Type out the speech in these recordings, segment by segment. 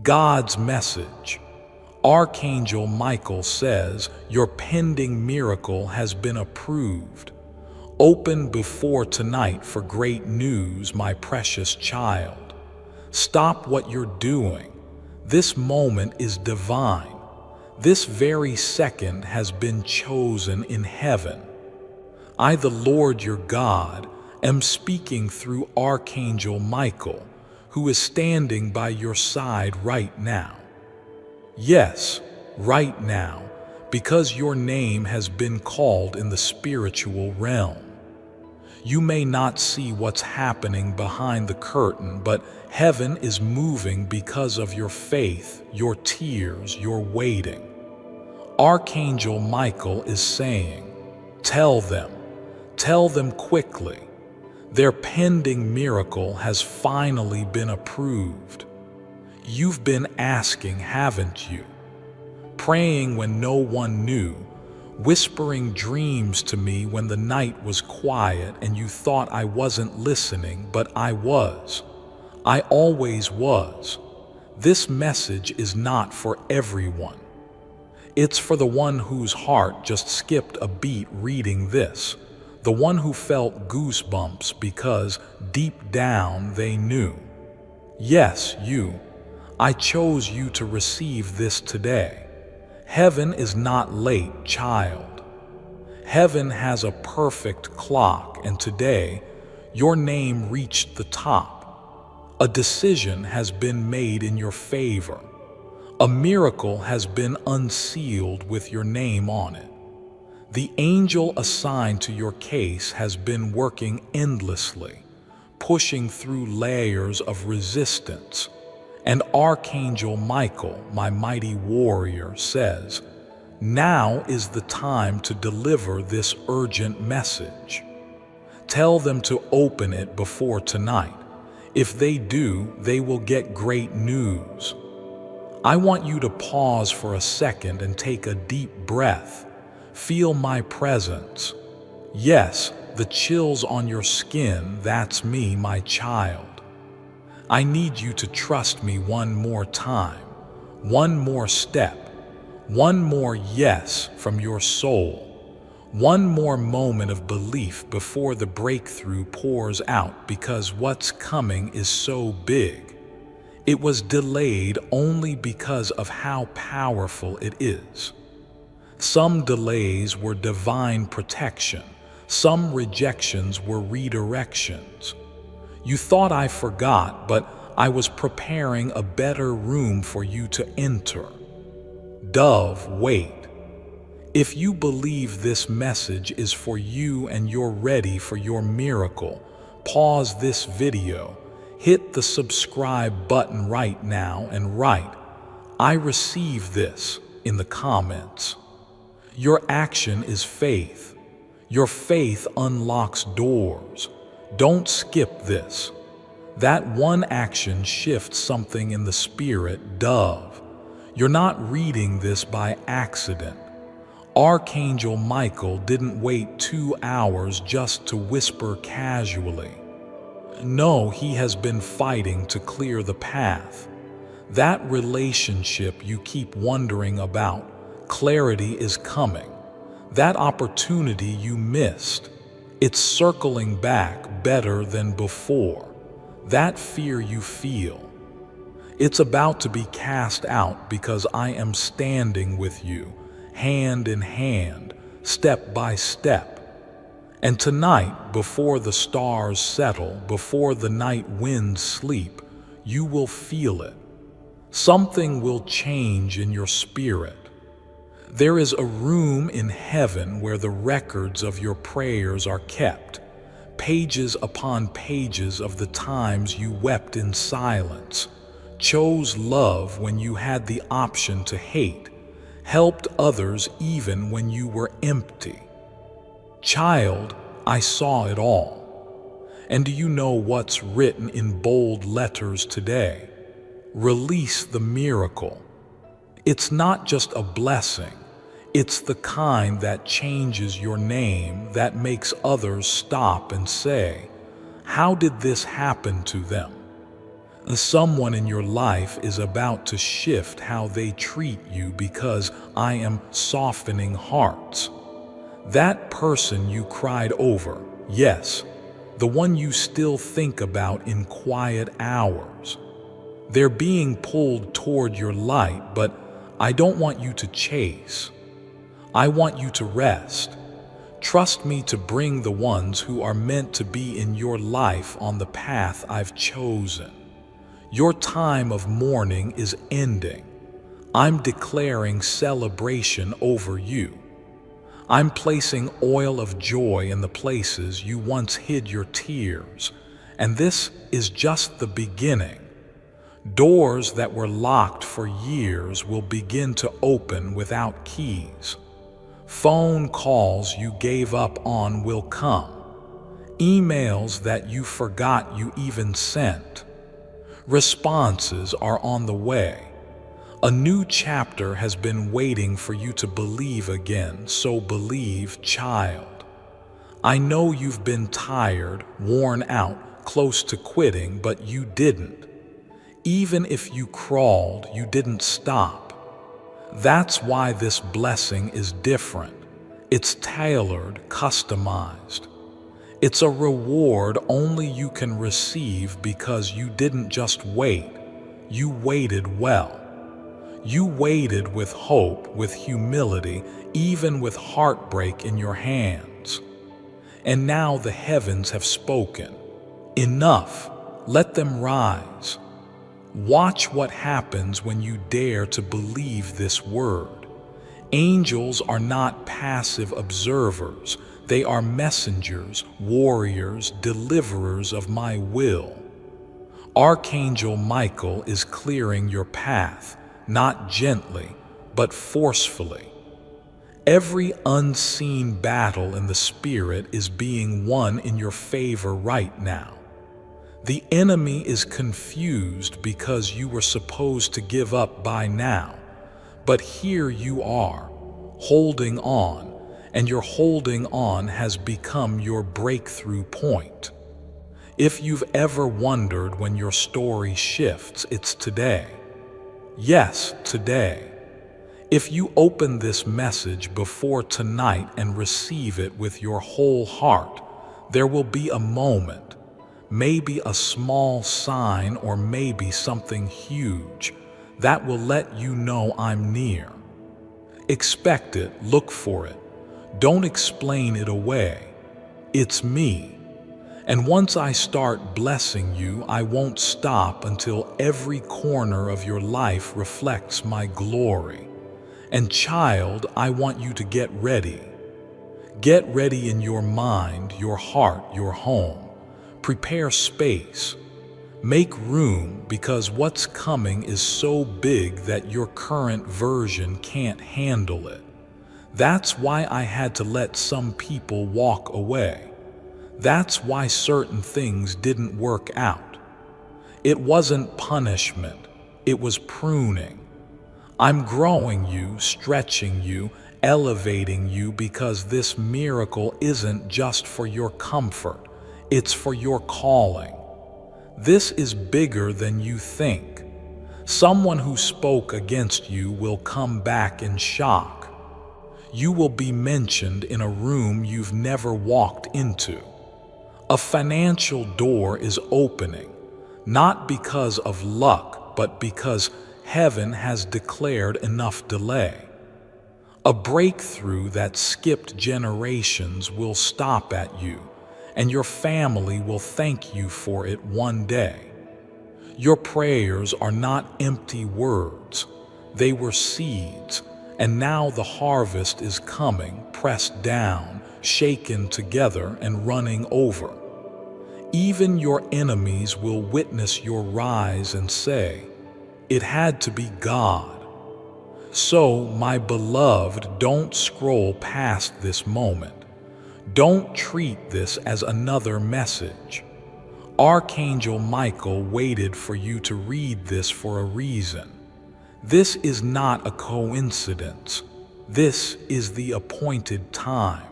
God's message. Archangel Michael says your pending miracle has been approved. Open before tonight for great news, my precious child. Stop what you're doing. This moment is divine. This very second has been chosen in heaven. I, the Lord your God, am speaking through Archangel Michael, who is standing by your side right now. Yes, right now, because your name has been called in the spiritual realm. You may not see what's happening behind the curtain, but heaven is moving because of your faith, your tears, your waiting. Archangel Michael is saying, tell them quickly. Their pending miracle has finally been approved. You've been asking, haven't you? Praying when no one knew, whispering dreams to me when the night was quiet and you thought I wasn't listening, but I was. I always was. This message is not for everyone. It's for the one whose heart just skipped a beat reading this, the one who felt goosebumps because deep down they knew. Yes, you. I chose you to receive this today. Heaven is not late, child. Heaven has a perfect clock, and today your name reached the top. A decision has been made in your favor. A miracle has been unsealed with your name on it. The angel assigned to your case has been working endlessly, pushing through layers of resistance. And Archangel Michael, my mighty warrior, says, now is the time to deliver this urgent message. Tell them to open it before tonight. If they do, they will get great news. I want you to pause for a second and take a deep breath. Feel my presence. Yes, the chills on your skin, that's me, my child. I need you to trust me one more time, one more step, one more yes from your soul, one more moment of belief before the breakthrough pours out, because what's coming is so big. It was delayed only because of how powerful it is. Some delays were divine protection. Some rejections were redirections. You thought I forgot, but I was preparing a better room for you to enter. Dove, wait. If you believe this message is for you and you're ready for your miracle, pause this video. Hit the subscribe button right now and write, I receive this, in the comments. Your action is faith. Your faith unlocks doors. Don't skip this. That one action shifts something in the spirit, Dove. You're not reading this by accident. Archangel Michael didn't wait 2 hours just to whisper casually. No, he has been fighting to clear the path. That relationship you keep wondering about, clarity is coming. That opportunity you missed, it's circling back better than before. That fear you feel, it's about to be cast out because I am standing with you, hand in hand, step by step. And tonight, before the stars settle, before the night winds sleep, you will feel it. Something will change in your spirit. There is a room in heaven where the records of your prayers are kept, pages upon pages of the times you wept in silence, chose love when you had the option to hate, helped others even when you were empty. Child, I saw it all. And do you know what's written in bold letters today? Release the miracle. It's not just a blessing. It's the kind that changes your name, that makes others stop and say, how did this happen to them? Someone in your life is about to shift how they treat you because I am softening hearts. That person you cried over, yes, the one you still think about in quiet hours. They're being pulled toward your light, but I don't want you to chase. I want you to rest. Trust me to bring the ones who are meant to be in your life on the path I've chosen. Your time of mourning is ending. I'm declaring celebration over you. I'm placing oil of joy in the places you once hid your tears, and this is just the beginning. Doors that were locked for years will begin to open without keys. Phone calls you gave up on will come. Emails that you forgot you even sent. Responses are on the way. A new chapter has been waiting for you to believe again, so believe, child. I know you've been tired, worn out, close to quitting, but you didn't. Even if you crawled, you didn't stop. That's why this blessing is different. It's tailored, customized. It's a reward only you can receive because you didn't just wait, you waited well. You waited with hope, with humility, even with heartbreak in your hands. And now the heavens have spoken. Enough, let them rise. Watch what happens when you dare to believe this word. Angels are not passive observers. They are messengers, warriors, deliverers of my will. Archangel Michael is clearing your path, not gently, but forcefully. Every unseen battle in the spirit is being won in your favor right now. The enemy is confused because you were supposed to give up by now. But here you are, holding on, and your holding on has become your breakthrough point. If you've ever wondered when your story shifts, it's today. Yes, today. If you open this message before tonight and receive it with your whole heart, there will be a moment, maybe a small sign or maybe something huge, that will let you know I'm near. Expect it, look for it. Don't explain it away. It's me. And once I start blessing you, I won't stop until every corner of your life reflects my glory. And child, I want you to get ready. Get ready in your mind, your heart, your home. Prepare space. Make room, because what's coming is so big that your current version can't handle it. That's why I had to let some people walk away. That's why certain things didn't work out. It wasn't punishment, it was pruning. I'm growing you, stretching you, elevating you, because this miracle isn't just for your comfort, it's for your calling. This is bigger than you think. Someone who spoke against you will come back in shock. You will be mentioned in a room you've never walked into. A financial door is opening, not because of luck, but because heaven has declared enough delay. A breakthrough that skipped generations will stop at you, and your family will thank you for it one day. Your prayers are not empty words. They were seeds, and now the harvest is coming, pressed down, shaken together, and running over. Even your enemies will witness your rise and say, "It had to be God." So, my beloved, don't scroll past this moment. Don't treat this as another message. Archangel Michael waited for you to read this for a reason. This is not a coincidence. This is the appointed time.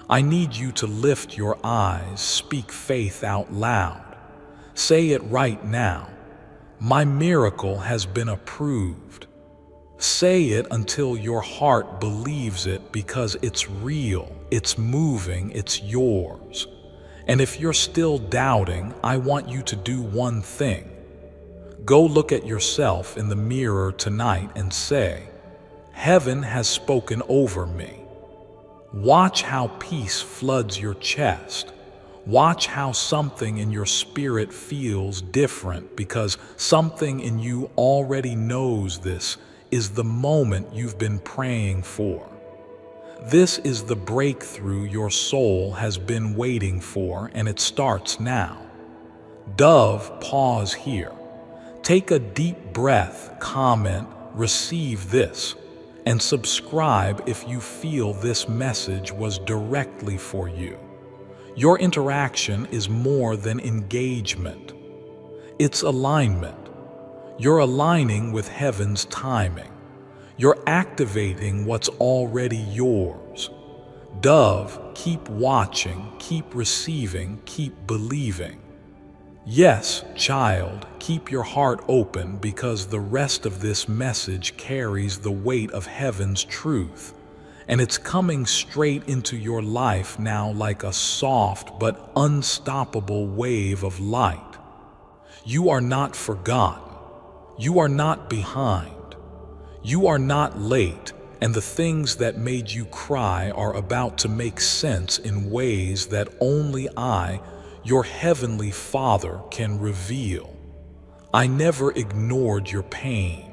I need you to lift your eyes, speak faith out loud. Say it right now. My miracle has been approved. Say it until your heart believes it, because it's real, it's moving, it's yours. And if you're still doubting, I want you to do one thing. Go look at yourself in the mirror tonight and say, "Heaven has spoken over me." Watch how peace floods your chest. Watch how something in your spirit feels different, because something in you already knows this is the moment you've been praying for. This is the breakthrough your soul has been waiting for, and it starts now. Dove, pause here. Take a deep breath, comment, receive this, and subscribe if you feel this message was directly for you. Your interaction is more than engagement. It's alignment. You're aligning with heaven's timing. You're activating what's already yours. Dove, keep watching, keep receiving, keep believing. Yes, child, keep your heart open, because the rest of this message carries the weight of heaven's truth. And it's coming straight into your life now like a soft but unstoppable wave of light. You are not forgotten. You are not behind. You are not late, and the things that made you cry are about to make sense in ways that only I, your heavenly Father, can reveal. I never ignored your pain.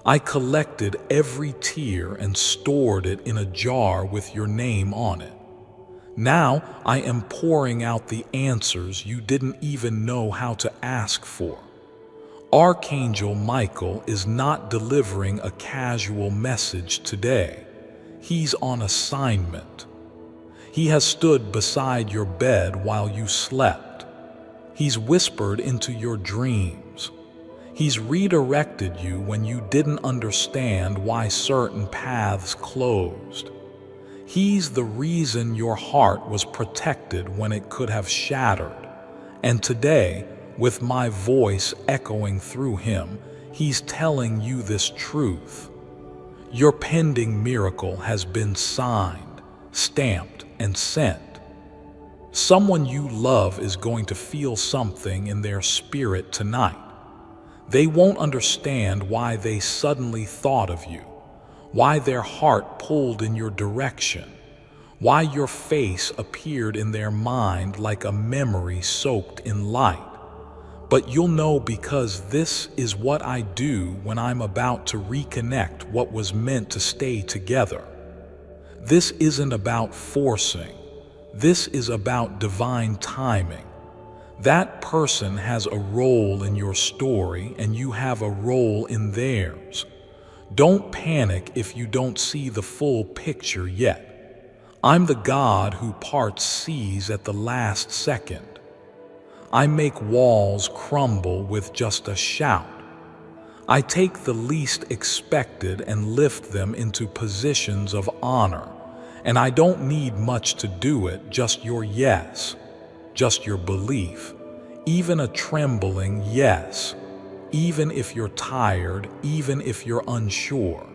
I collected every tear and stored it in a jar with your name on it. Now I am pouring out the answers you didn't even know how to ask for. Archangel Michael is not delivering a casual message today. He's on assignment. He has stood beside your bed while you slept. He's whispered into your dreams. He's redirected you when you didn't understand why certain paths closed. He's the reason your heart was protected when it could have shattered. And today, with my voice echoing through him, he's telling you this truth. Your pending miracle has been signed, stamped, and sent. Someone you love is going to feel something in their spirit tonight. They won't understand why they suddenly thought of you, why their heart pulled in your direction, why your face appeared in their mind like a memory soaked in light. But you'll know, because this is what I do when I'm about to reconnect what was meant to stay together. This isn't about forcing. This is about divine timing. That person has a role in your story, and you have a role in theirs. Don't panic if you don't see the full picture yet. I'm the God who parts seas at the last second. I make walls crumble with just a shout. I take the least expected and lift them into positions of honor. And I don't need much to do it, just your yes, just your belief, even a trembling yes, even if you're tired, even if you're unsure.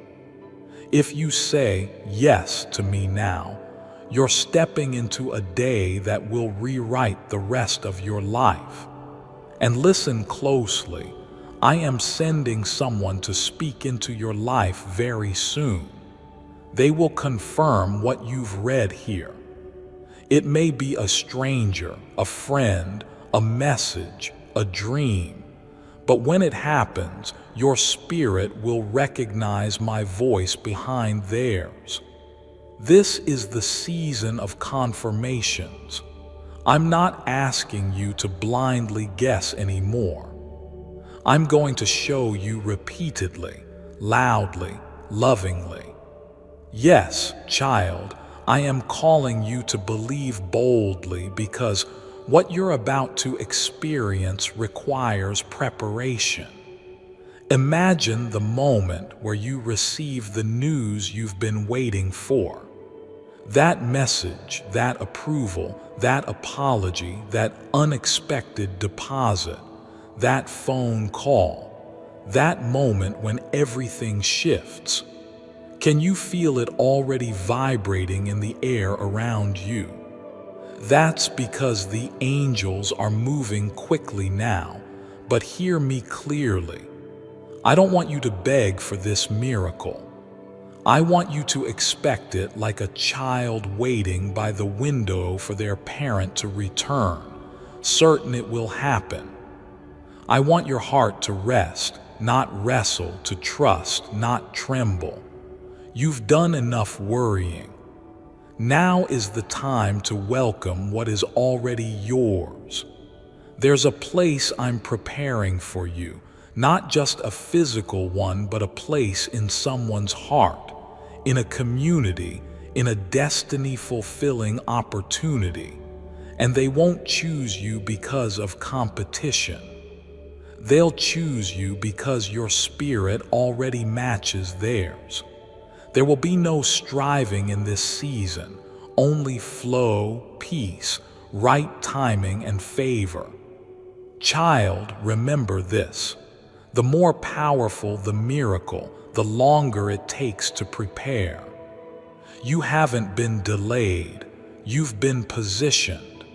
If you say yes to me now, you're stepping into a day that will rewrite the rest of your life. And listen closely, I am sending someone to speak into your life very soon. They will confirm what you've read here. It may be a stranger, a friend, a message, a dream. But when it happens, your spirit will recognize my voice behind theirs. This is the season of confirmations. I'm not asking you to blindly guess anymore. I'm going to show you repeatedly, loudly, lovingly. Yes, child, I am calling you to believe boldly, because what you're about to experience requires preparation. Imagine the moment where you receive the news you've been waiting for. That message, that approval, that apology, that unexpected deposit, that phone call, that moment when everything shifts. Can you feel it already vibrating in the air around you? That's because the angels are moving quickly now. But hear me clearly. I don't want you to beg for this miracle. I want you to expect it like a child waiting by the window for their parent to return, certain it will happen. I want your heart to rest, not wrestle, to trust, not tremble. You've done enough worrying. Now is the time to welcome what is already yours. There's a place I'm preparing for you, not just a physical one, but a place in someone's heart, in a community, in a destiny-fulfilling opportunity. And they won't choose you because of competition. They'll choose you because your spirit already matches theirs. There will be no striving in this season, only flow, peace, right timing, and favor. Child, remember this. The more powerful the miracle, the longer it takes to prepare. You haven't been delayed, you've been positioned.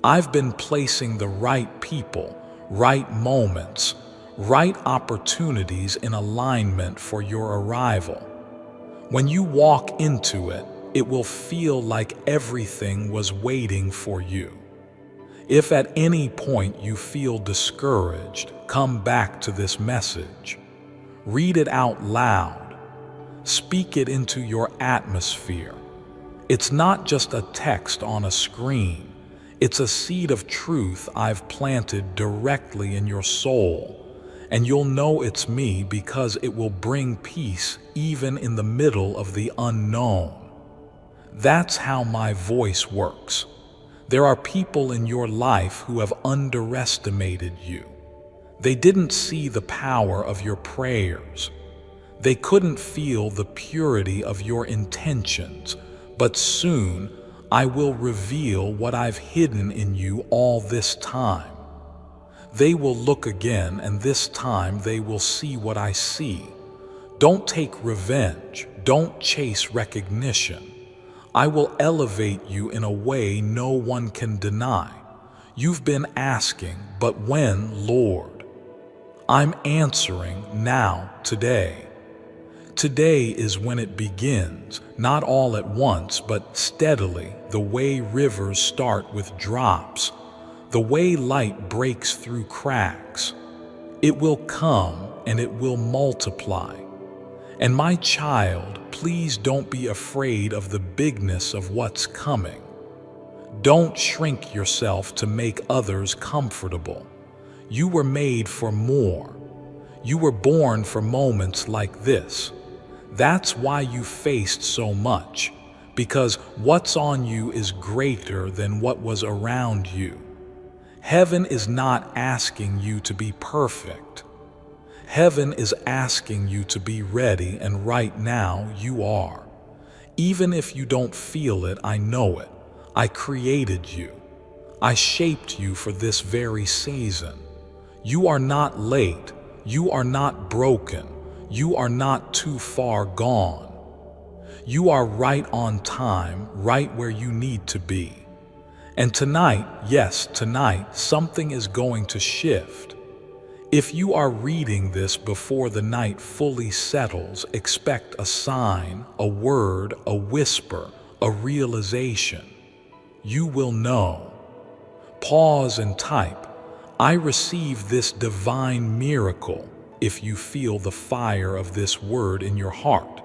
I've been placing the right people, right moments, right opportunities in alignment for your arrival. When you walk into it, it will feel like everything was waiting for you. If at any point you feel discouraged, come back to this message. Read it out loud. Speak it into your atmosphere. It's not just a text on a screen. It's a seed of truth I've planted directly in your soul. And you'll know it's me because it will bring peace even in the middle of the unknown. That's how my voice works. There are people in your life who have underestimated you. They didn't see the power of your prayers. They couldn't feel the purity of your intentions. But soon, I will reveal what I've hidden in you all this time. They will look again, and this time they will see what I see. Don't take revenge. Don't chase recognition. I will elevate you in a way no one can deny. You've been asking, but when, Lord? I'm answering now, today. Today is when it begins, not all at once, but steadily, the way rivers start with drops, the way light breaks through cracks. It will come and it will multiply. And my child, please don't be afraid of the bigness of what's coming. Don't shrink yourself to make others comfortable. You were made for more. You were born for moments like this. That's why you faced so much, because what's on you is greater than what was around you. Heaven is not asking you to be perfect. Heaven is asking you to be ready, and right now you are. Even if you don't feel it, I know it. I created you. I shaped you for this very season. You are not late. You are not broken. You are not too far gone. You are right on time, right where you need to be. And tonight, yes, tonight, something is going to shift. If you are reading this before the night fully settles, expect a sign, a word, a whisper, a realization. You will know. Pause and type, I receive this divine miracle, if you feel the fire of this word in your heart.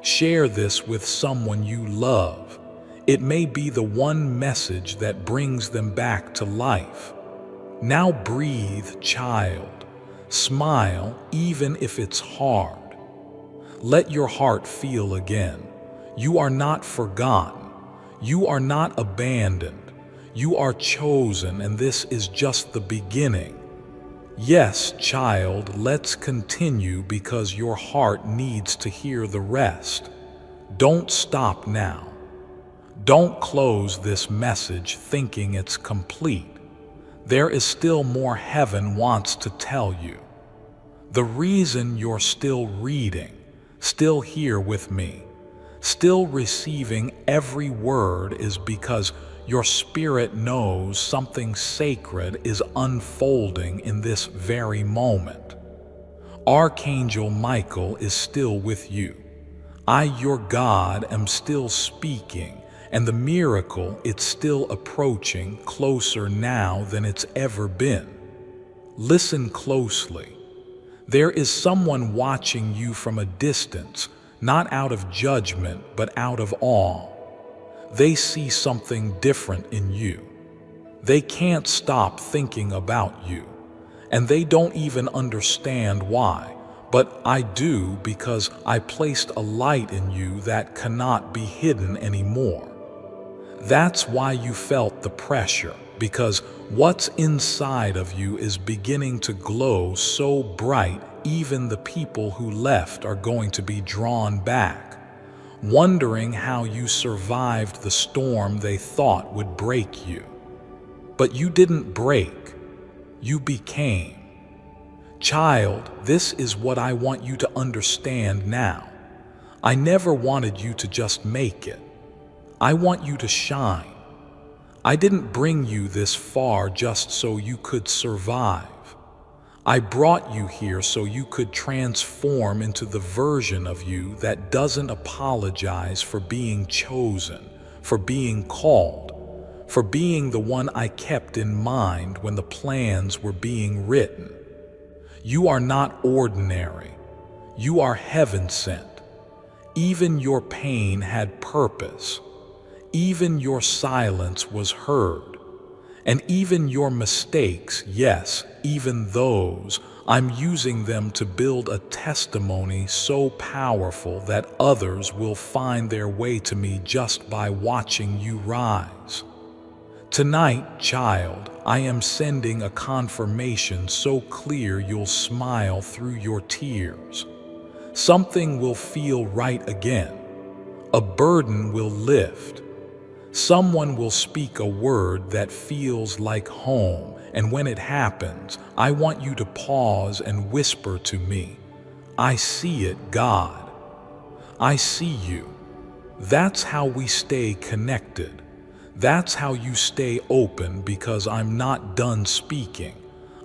Share this with someone you love. It may be the one message that brings them back to life. Now breathe, child. Smile, even if it's hard. Let your heart feel again. You are not forgotten. You are not abandoned. You are chosen, and this is just the beginning. Yes, child, let's continue because your heart needs to hear the rest. Don't stop now. Don't close this message thinking it's complete. There is still more heaven wants to tell you. The reason you're still reading, still here with me, still receiving every word is because your spirit knows something sacred is unfolding in this very moment. Archangel Michael is still with you. I, your God, am still speaking, and the miracle, it's still approaching closer now than it's ever been. Listen closely. There is someone watching you from a distance, not out of judgment, but out of awe. They see something different in you. They can't stop thinking about you, and they don't even understand why. But I do, because I placed a light in you that cannot be hidden anymore. That's why you felt the pressure, because what's inside of you is beginning to glow so bright, even the people who left are going to be drawn back, wondering how you survived the storm they thought would break you. But you didn't break, you became. Child, this is what I want you to understand now. I never wanted you to just make it. I want you to shine. I didn't bring you this far just so you could survive. I brought you here so you could transform into the version of you that doesn't apologize for being chosen, for being called, for being the one I kept in mind when the plans were being written. You are not ordinary. You are heaven sent. Even your pain had purpose. Even your silence was heard. And even your mistakes, yes, even those, I'm using them to build a testimony so powerful that others will find their way to me just by watching you rise. Tonight, child, I am sending a confirmation so clear you'll smile through your tears. Something will feel right again. A burden will lift. Someone will speak a word that feels like home, and when it happens, I want you to pause and whisper to me, I see it, God. I see you. That's how we stay connected. That's how you stay open, because I'm not done speaking.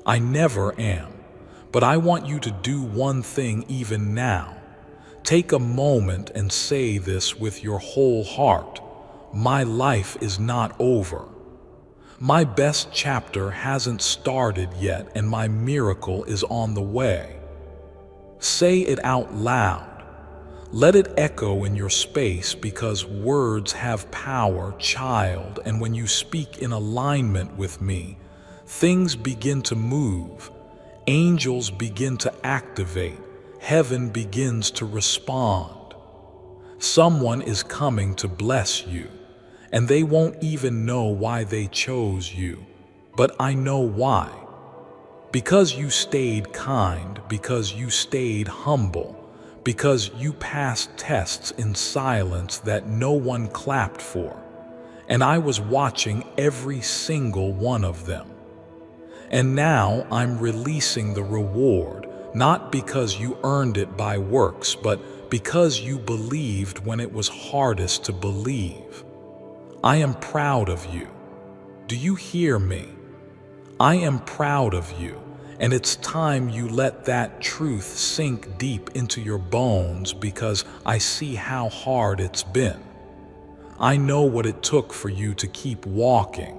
I never am. But I want you to do one thing even now. Take a moment and say this with your whole heart. My life is not over. My best chapter hasn't started yet, and my miracle is on the way. Say it out loud. Let it echo in your space, because words have power, child, and when you speak in alignment with me, things begin to move, angels begin to activate, heaven begins to respond. Someone is coming to bless you, and they won't even know why they chose you, but I know why. Because you stayed kind, because you stayed humble, because you passed tests in silence that no one clapped for, and I was watching every single one of them. And now I'm releasing the reward, not because you earned it by works, but because you believed when it was hardest to believe. I am proud of you. Do you hear me? I am proud of you, and it's time you let that truth sink deep into your bones, because I see how hard it's been. I know what it took for you to keep walking,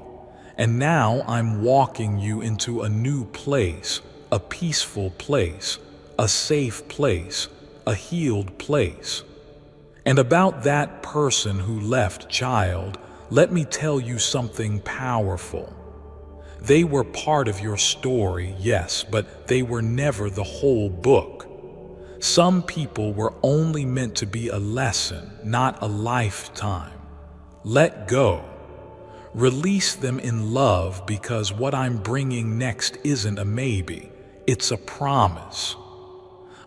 and now I'm walking you into a new place, a peaceful place, a safe place, a healed place. And about that person who left, child, let me tell you something powerful. They were part of your story, yes, but they were never the whole book. Some people were only meant to be a lesson, not a lifetime. Let go. Release them in love, because what I'm bringing next isn't a maybe, it's a promise.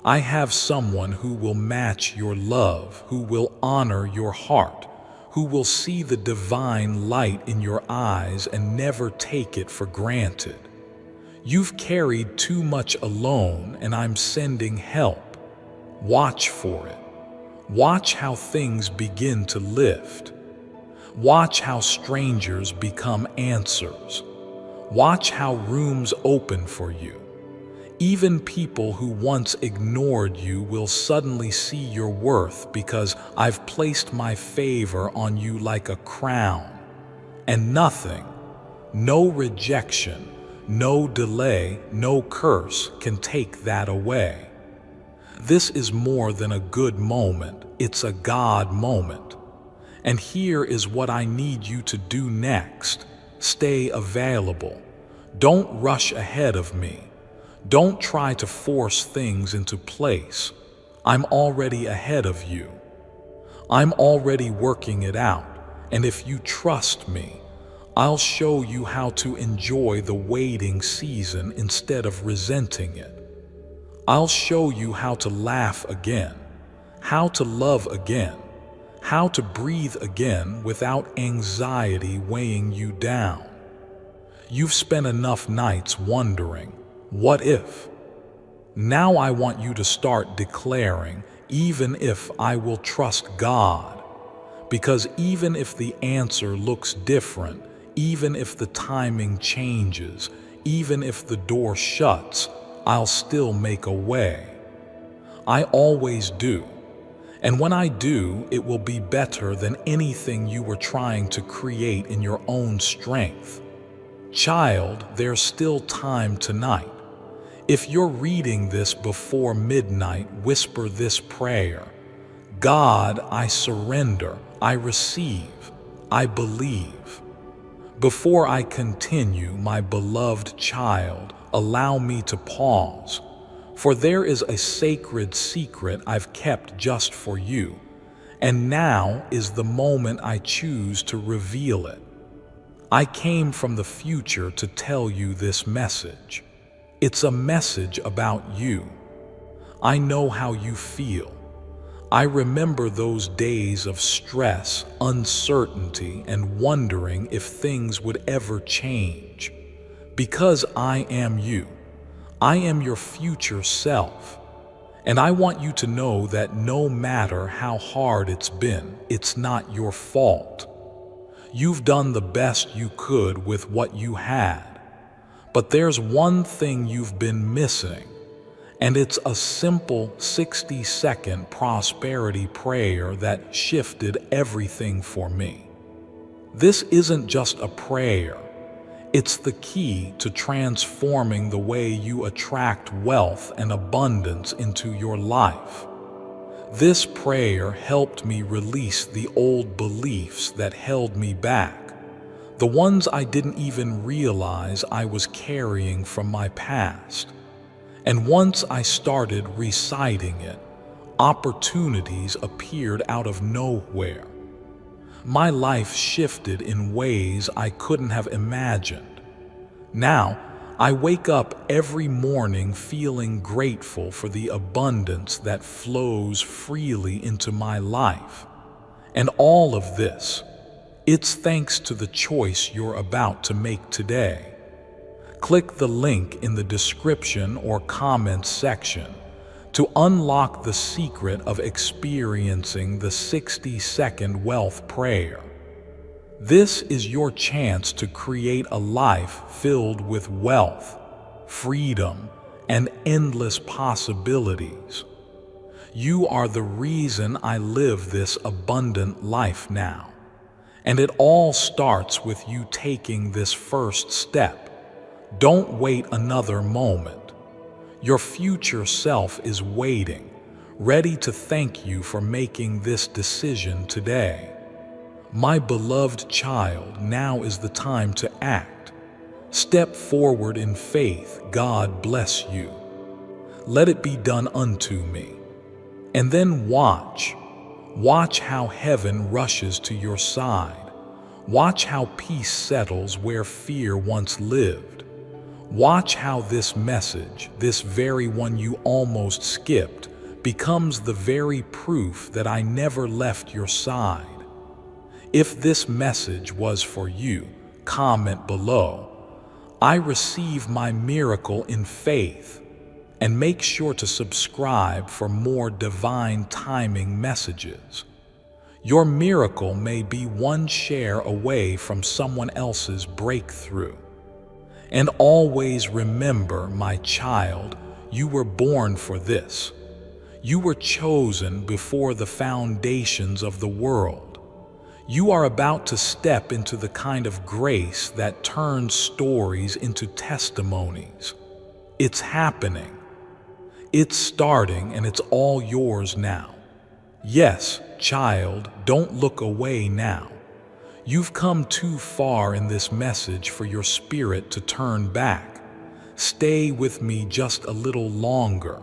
I have someone who will match your love, who will honor your heart, who will see the divine light in your eyes and never take it for granted. You've carried too much alone, and I'm sending help. Watch for it. Watch how things begin to lift. Watch how strangers become answers. Watch how rooms open for you. Even people who once ignored you will suddenly see your worth because I've placed my favor on you like a crown. And nothing, no rejection, no delay, no curse can take that away. This is more than a good moment, it's a God moment. And here is what I need you to do next. Stay available. Don't rush ahead of me. Don't try to force things into place. I'm already ahead of you. I'm already working it out, and if you trust me, I'll show you how to enjoy the waiting season instead of resenting it. I'll show you how to laugh again, how to love again, how to breathe again without anxiety weighing you down. You've spent enough nights wondering, what if? Now I want you to start declaring, even if I will trust God. Because even if the answer looks different, even if the timing changes, even if the door shuts, I'll still make a way. I always do. And when I do, it will be better than anything you were trying to create in your own strength. Child, there's still time tonight. If you're reading this before midnight, whisper this prayer. God, I surrender, I receive, I believe. Before I continue, my beloved child, allow me to pause, for there is a sacred secret I've kept just for you, and now is the moment I choose to reveal it. I came from the future to tell you this message. It's a message about you. I know how you feel. I remember those days of stress, uncertainty, and wondering if things would ever change. Because I am you. I am your future self. And I want you to know that no matter how hard it's been, it's not your fault. You've done the best you could with what you had. But there's one thing you've been missing, and it's a simple 60-second prosperity prayer that shifted everything for me. This isn't just a prayer. It's the key to transforming the way you attract wealth and abundance into your life. This prayer helped me release the old beliefs that held me back. The ones I didn't even realize I was carrying from my past. And once I started reciting it, opportunities appeared out of nowhere. My life shifted in ways I couldn't have imagined. Now, I wake up every morning feeling grateful for the abundance that flows freely into my life. And all of this, it's thanks to the choice you're about to make today. Click the link in the description or comments section to unlock the secret of experiencing the 60-second wealth prayer. This is your chance to create a life filled with wealth, freedom, and endless possibilities. You are the reason I live this abundant life now. And it all starts with you taking this first step. Don't wait another moment. Your future self is waiting, ready to thank you for making this decision today. My beloved child, now is the time to act. Step forward in faith. God bless you. Let it be done unto me. And then watch. Watch how heaven rushes to your side. Watch how peace settles where fear once lived. Watch how this message, this very one you almost skipped, becomes the very proof that I never left your side. If this message was for you, comment below, "I receive my miracle in faith," and make sure to subscribe for more divine timing messages. Your miracle may be one share away from someone else's breakthrough. And always remember, my child, you were born for this. You were chosen before the foundations of the world. You are about to step into the kind of grace that turns stories into testimonies. It's happening. It's starting, and it's all yours now. Yes, child, don't look away now. You've come too far in this message for your spirit to turn back. Stay with me just a little longer.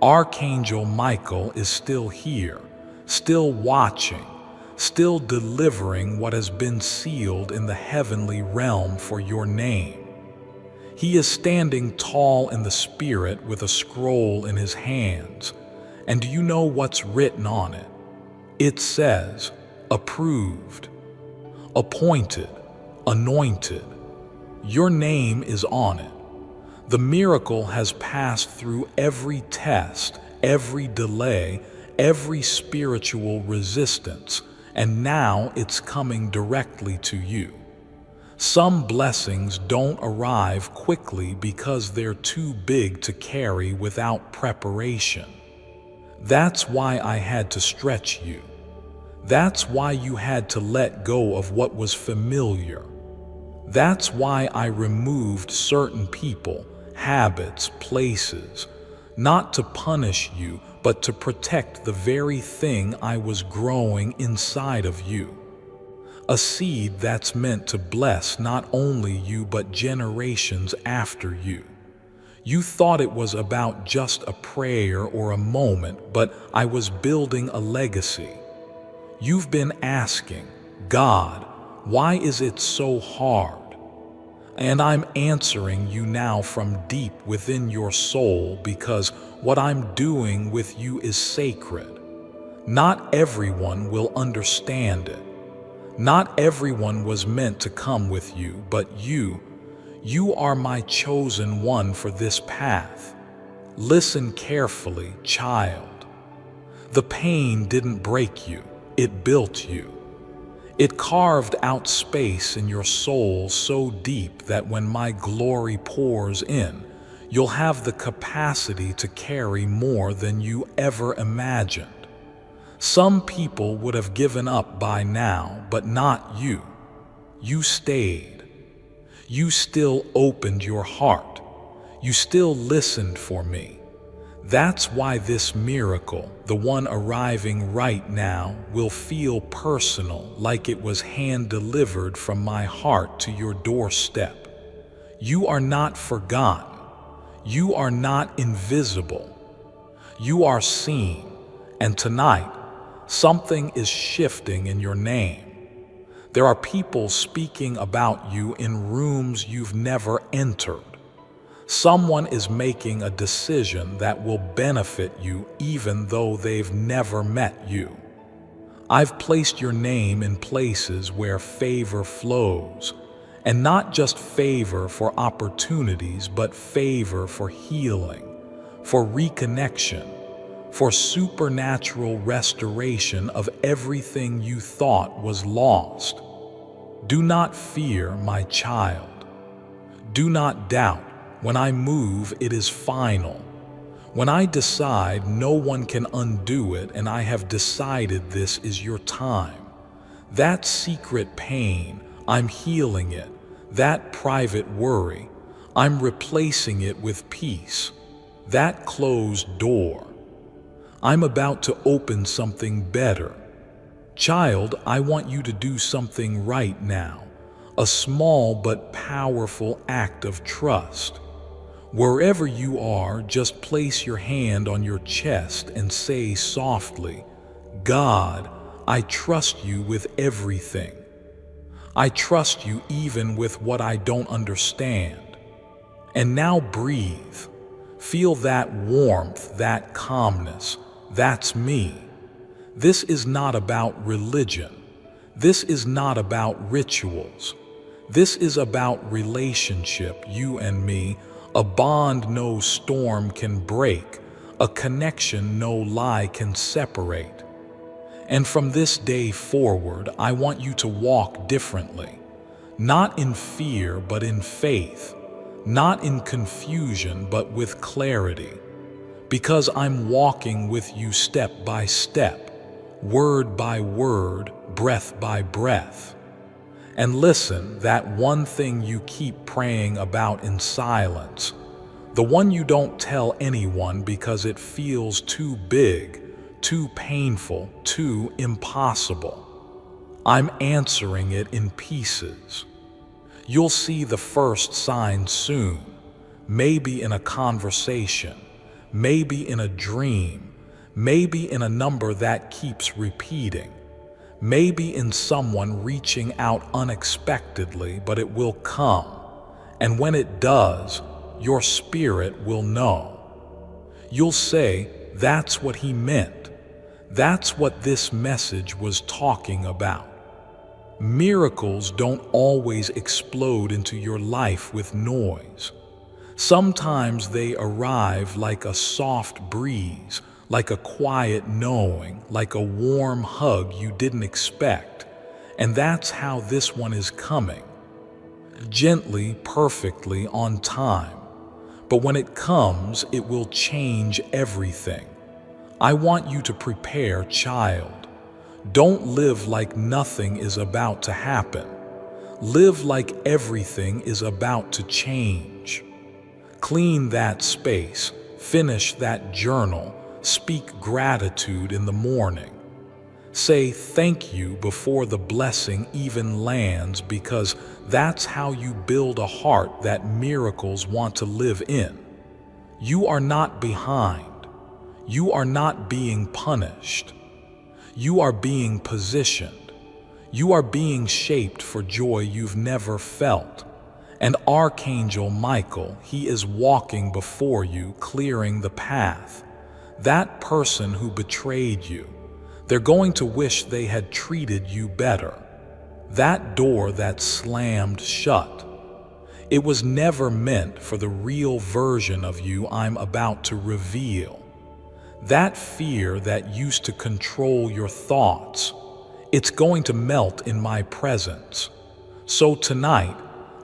Archangel Michael is still here, still watching, still delivering what has been sealed in the heavenly realm for your name. He is standing tall in the spirit with a scroll in his hands. And do you know what's written on it? It says, approved, appointed, anointed. Your name is on it. The miracle has passed through every test, every delay, every spiritual resistance, and now it's coming directly to you. Some blessings don't arrive quickly because they're too big to carry without preparation. That's why I had to stretch you. That's why you had to let go of what was familiar. That's why I removed certain people, habits, places, not to punish you, but to protect the very thing I was growing inside of you. A seed that's meant to bless not only you, but generations after you. You thought it was about just a prayer or a moment, but I was building a legacy. You've been asking, God, why is it so hard? And I'm answering you now from deep within your soul, because what I'm doing with you is sacred. Not everyone will understand it. Not everyone was meant to come with you, but you are my chosen one for this path. Listen carefully, child. The pain didn't break you, it built you. It carved out space in your soul so deep that when my glory pours in, you'll have the capacity to carry more than you ever imagined. Some people would have given up by now, but not you. You stayed. You still opened your heart. You still listened for me. That's why this miracle, the one arriving right now, will feel personal, like it was hand-delivered from my heart to your doorstep. You are not forgotten. You are not invisible. You are seen. And tonight, something is shifting in your name. There are people speaking about you in rooms you've never entered. Someone is making a decision that will benefit you even though they've never met you. I've placed your name in places where favor flows, and not just favor for opportunities, but favor for healing, for reconnection, for supernatural restoration of everything you thought was lost. Do not fear, my child. Do not doubt. When I move, it is final. When I decide, no one can undo it, and I have decided this is your time. That secret pain, I'm healing it. That private worry, I'm replacing it with peace. That closed door, I'm about to open something better. Child, I want you to do something right now, a small but powerful act of trust. Wherever you are, just place your hand on your chest and say softly, God, I trust you with everything. I trust you even with what I don't understand. And now breathe. Feel that warmth, that calmness. That's me. This is not about religion. This is not about rituals. This is about relationship, you and me, a bond no storm can break, a connection no lie can separate. And from this day forward, I want you to walk differently, not in fear but in faith, not in confusion but with clarity, because I'm walking with you step by step, word by word, breath by breath. And listen, that one thing you keep praying about in silence, the one you don't tell anyone because it feels too big, too painful, too impossible. I'm answering it in pieces. You'll see the first sign soon, maybe in a conversation, maybe in a dream, maybe in a number that keeps repeating. Maybe in someone reaching out unexpectedly, but it will come. And when it does, your spirit will know. You'll say, that's what he meant. That's what this message was talking about. Miracles don't always explode into your life with noise. Sometimes they arrive like a soft breeze, like a quiet knowing, like a warm hug you didn't expect. And that's how this one is coming. Gently, perfectly, on time. But when it comes, it will change everything. I want you to prepare, child. Don't live like nothing is about to happen. Live like everything is about to change. Clean that space, finish that journal, speak gratitude in the morning. Say thank you before the blessing even lands, because that's how you build a heart that miracles want to live in. You are not behind. You are not being punished. You are being positioned. You are being shaped for joy you've never felt. And Archangel Michael, he is walking before you, clearing the path. That person who betrayed you, they're going to wish they had treated you better. That door that slammed shut, it was never meant for the real version of you I'm about to reveal. That fear that used to control your thoughts, it's going to melt in my presence. So tonight,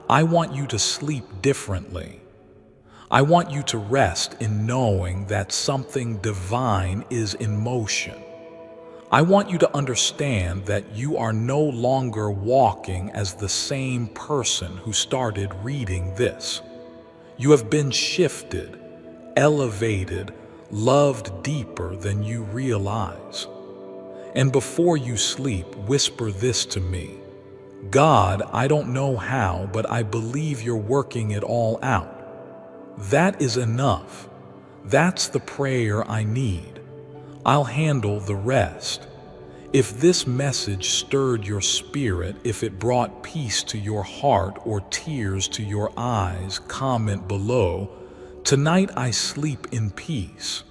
I want you to sleep differently. I want you to rest in knowing that something divine is in motion. I want you to understand that you are no longer walking as the same person who started reading this. You have been shifted, elevated, loved deeper than you realize. And before you sleep, whisper this to me. God, I don't know how, but I believe you're working it all out. That is enough. That's the prayer I need. I'll handle the rest. If this message stirred your spirit, if it brought peace to your heart or tears to your eyes, comment below. Tonight I sleep in peace.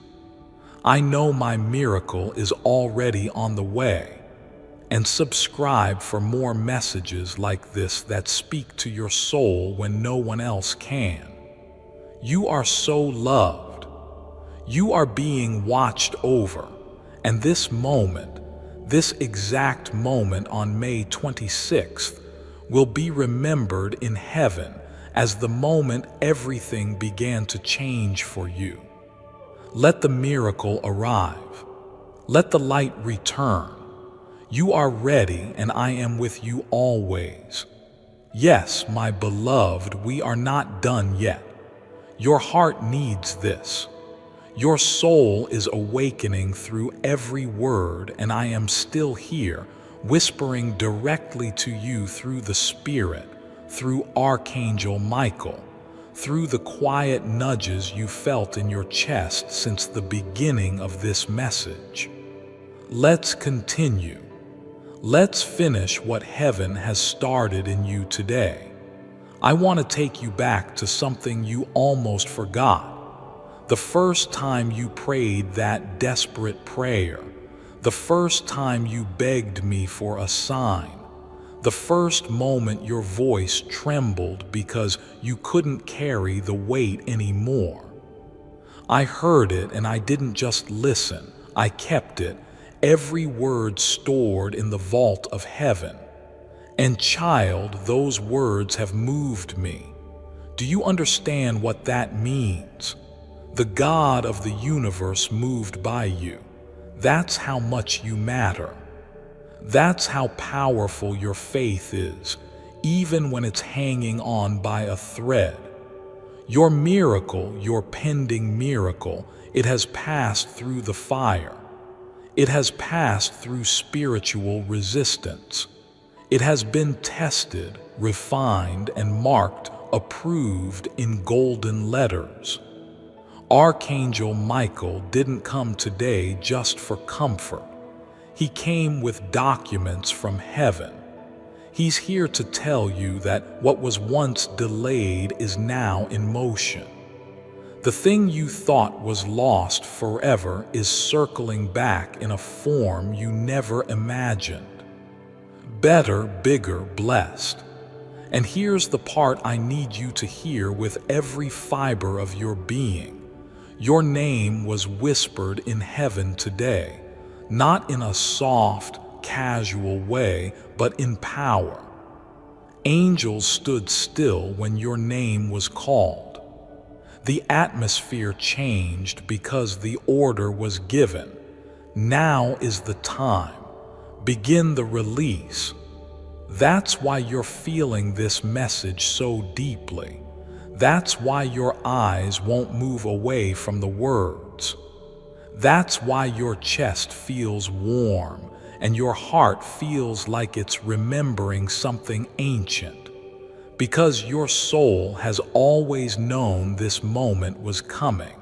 I know my miracle is already on the way. And subscribe for more messages like this that speak to your soul when no one else can. You are so loved. You are being watched over. And this moment, this exact moment on May 26th, will be remembered in heaven as the moment everything began to change for you. Let the miracle arrive. Let the light return. You are ready, and I am with you always. Yes, my beloved, we are not done yet. Your heart needs this. Your soul is awakening through every word, and I am still here, whispering directly to you through the Spirit, through Archangel Michael, through the quiet nudges you felt in your chest since the beginning of this message. Let's continue. Let's finish what heaven has started in you today. I want to take you back to something you almost forgot. The first time you prayed that desperate prayer, the first time you begged me for a sign, the first moment your voice trembled because you couldn't carry the weight anymore. I heard it, and I didn't just listen, I kept it, every word stored in the vault of heaven. And child, those words have moved me. Do you understand what that means? The God of the universe moved by you. That's how much you matter. That's how powerful your faith is, even when it's hanging on by a thread. Your miracle, your pending miracle, it has passed through the fire. It has passed through spiritual resistance. It has been tested, refined, and marked, approved in golden letters. Archangel Michael didn't come today just for comfort. He came with documents from heaven. He's here to tell you that what was once delayed is now in motion. The thing you thought was lost forever is circling back in a form you never imagined. Better, bigger, blessed. And here's the part I need you to hear with every fiber of your being. Your name was whispered in heaven today, not in a soft, casual way, but in power. Angels stood still when your name was called. The atmosphere changed because the order was given. Now is the time. Begin the release. That's why you're feeling this message so deeply. That's why your eyes won't move away from the words. That's why your chest feels warm and your heart feels like it's remembering something ancient. Because your soul has always known this moment was coming.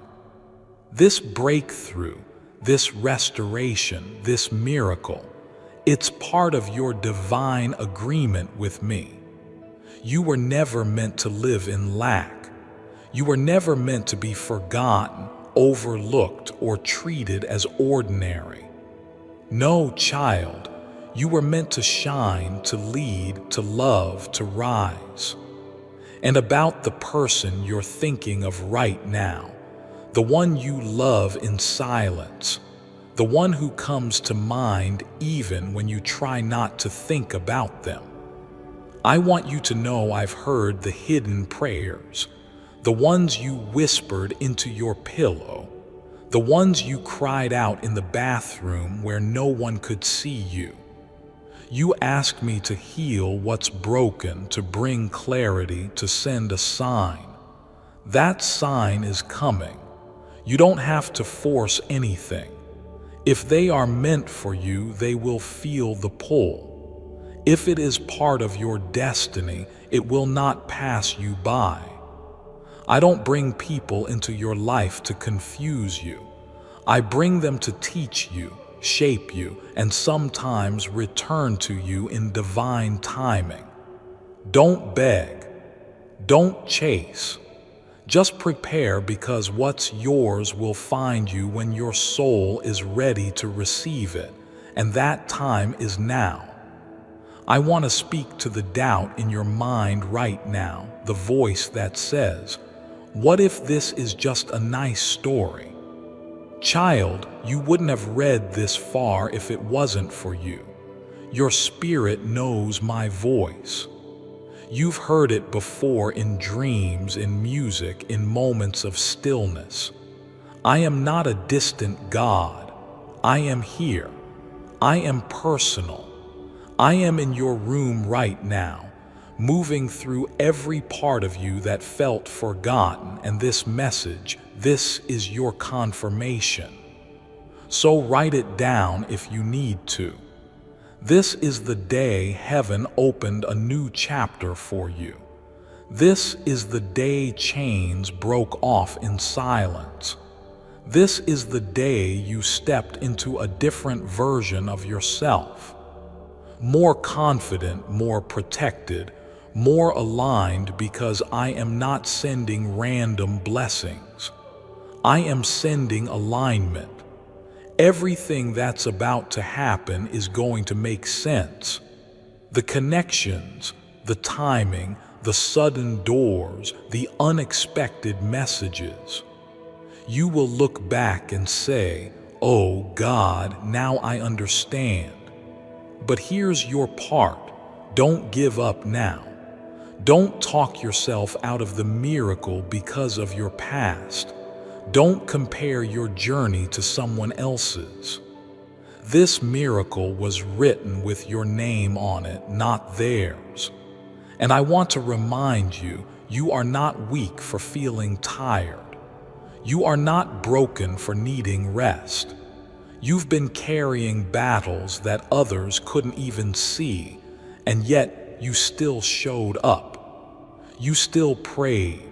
This breakthrough, this restoration, this miracle, it's part of your divine agreement with me. You were never meant to live in lack. You were never meant to be forgotten, overlooked, or treated as ordinary. No, child, you were meant to shine, to lead, to love, to rise. And about the person you're thinking of right now, the one you love in silence, the one who comes to mind even when you try not to think about them. I want you to know I've heard the hidden prayers, the ones you whispered into your pillow, the ones you cried out in the bathroom where no one could see you. You asked me to heal what's broken, to bring clarity, to send a sign. That sign is coming. You don't have to force anything. If they are meant for you, they will feel the pull. If it is part of your destiny, it will not pass you by. I don't bring people into your life to confuse you. I bring them to teach you, shape you, and sometimes return to you in divine timing. Don't beg. Don't chase. Just prepare, because what's yours will find you when your soul is ready to receive it, and that time is now. I want to speak to the doubt in your mind right now, the voice that says, "What if this is just a nice story?" Child, you wouldn't have read this far if it wasn't for you. Your spirit knows my voice. You've heard it before in dreams, in music, in moments of stillness. I am not a distant God. I am here. I am personal. I am in your room right now, moving through every part of you that felt forgotten, and this message, this is your confirmation. So write it down if you need to. This is the day heaven opened a new chapter for you. This is the day chains broke off in silence. This is the day you stepped into a different version of yourself. More confident, more protected, more aligned, because I am not sending random blessings. I am sending alignment. Everything that's about to happen is going to make sense. The connections, the timing, the sudden doors, the unexpected messages. You will look back and say, "Oh God, now I understand." But here's your part. Don't give up now. Don't talk yourself out of the miracle because of your past. Don't compare your journey to someone else's. This miracle was written with your name on it, not theirs. And I want to remind you, you are not weak for feeling tired. You are not broken for needing rest. You've been carrying battles that others couldn't even see, and yet you still showed up. You still prayed.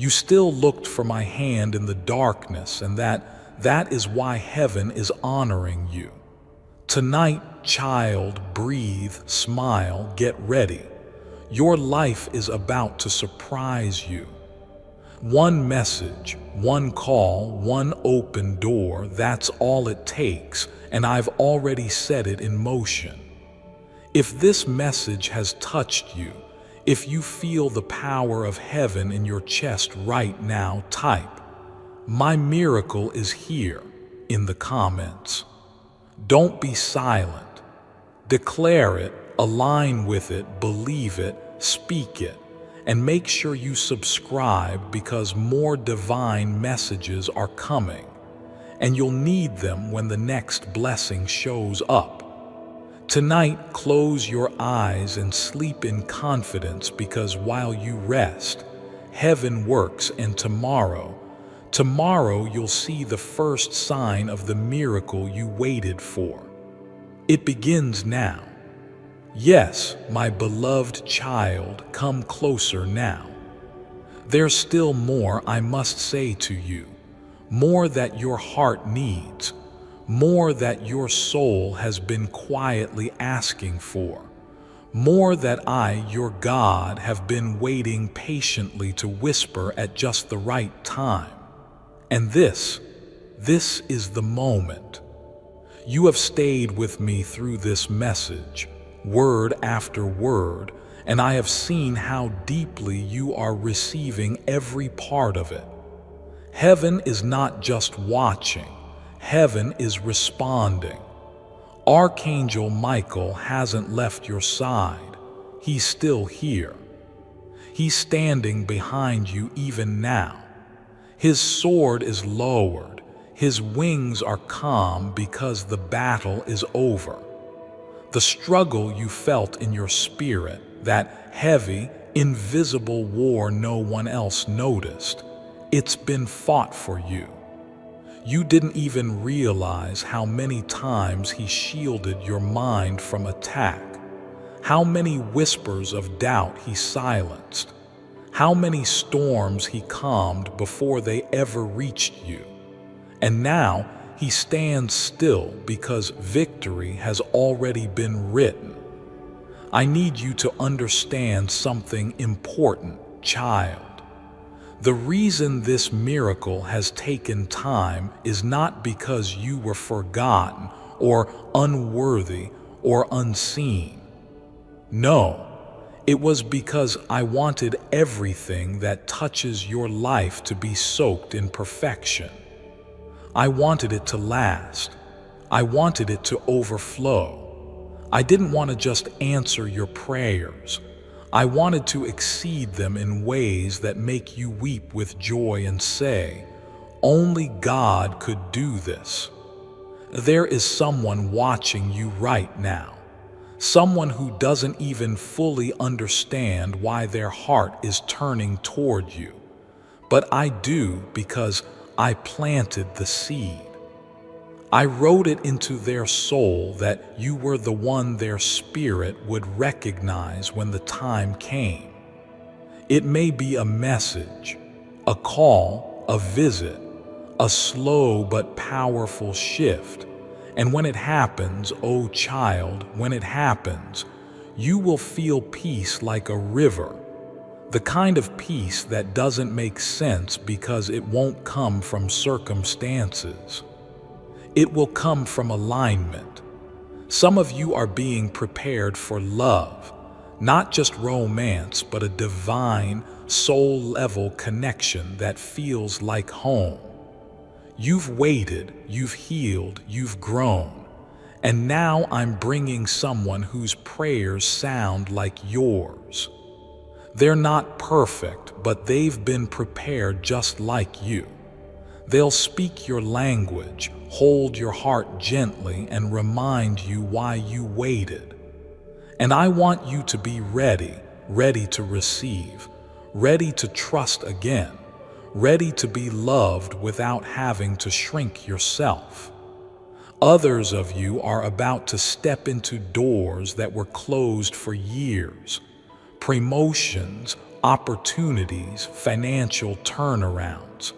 You still looked for my hand in the darkness, and that is why heaven is honoring you. Tonight, child, breathe, smile, get ready. Your life is about to surprise you. One message, one call, one open door, that's all it takes, and I've already set it in motion. If this message has touched you, if you feel the power of heaven in your chest right now, type, "My miracle is here," in the comments. Don't be silent. Declare it, align with it, believe it, speak it. And make sure you subscribe because more divine messages are coming, and you'll need them when the next blessing shows up. Tonight, close your eyes and sleep in confidence because while you rest, heaven works, and tomorrow you'll see the first sign of the miracle you waited for. It begins now. Yes, my beloved child, come closer now. There's still more I must say to you, more that your heart needs, more that your soul has been quietly asking for, more that I, your God, have been waiting patiently to whisper at just the right time. And this is the moment. You have stayed with me through this message, word after word, and I have seen how deeply you are receiving every part of it. Heaven is not just watching, heaven is responding. Archangel Michael hasn't left your side. He's still here. He's standing behind you even now. His sword is lowered. His wings are calm because the battle is over. The struggle you felt in your spirit, that heavy, invisible war no one else noticed, it's been fought for you. You didn't even realize how many times he shielded your mind from attack, how many whispers of doubt he silenced, how many storms he calmed before they ever reached you. And now he stands still because victory has already been written. I need you to understand something important, child. The reason this miracle has taken time is not because you were forgotten or unworthy or unseen. No, it was because I wanted everything that touches your life to be soaked in perfection. I wanted it to last. I wanted it to overflow. I didn't want to just answer your prayers. I wanted to exceed them in ways that make you weep with joy and say, "Only God could do this." There is someone watching you right now, someone who doesn't even fully understand why their heart is turning toward you. But I do because I planted the seed. I wrote it into their soul that you were the one their spirit would recognize when the time came. It may be a message, a call, a visit, a slow but powerful shift. And when it happens, oh child, when it happens, you will feel peace like a river. The kind of peace that doesn't make sense because it won't come from circumstances. It will come from alignment. Some of you are being prepared for love, not just romance, but a divine, soul-level connection that feels like home. You've waited, you've healed, you've grown, and now I'm bringing someone whose prayers sound like yours. They're not perfect, but they've been prepared just like you. They'll speak your language, hold your heart gently, and remind you why you waited. And I want you to be ready, ready to receive, ready to trust again, ready to be loved without having to shrink yourself. Others of you are about to step into doors that were closed for years. Promotions, opportunities, financial turnarounds.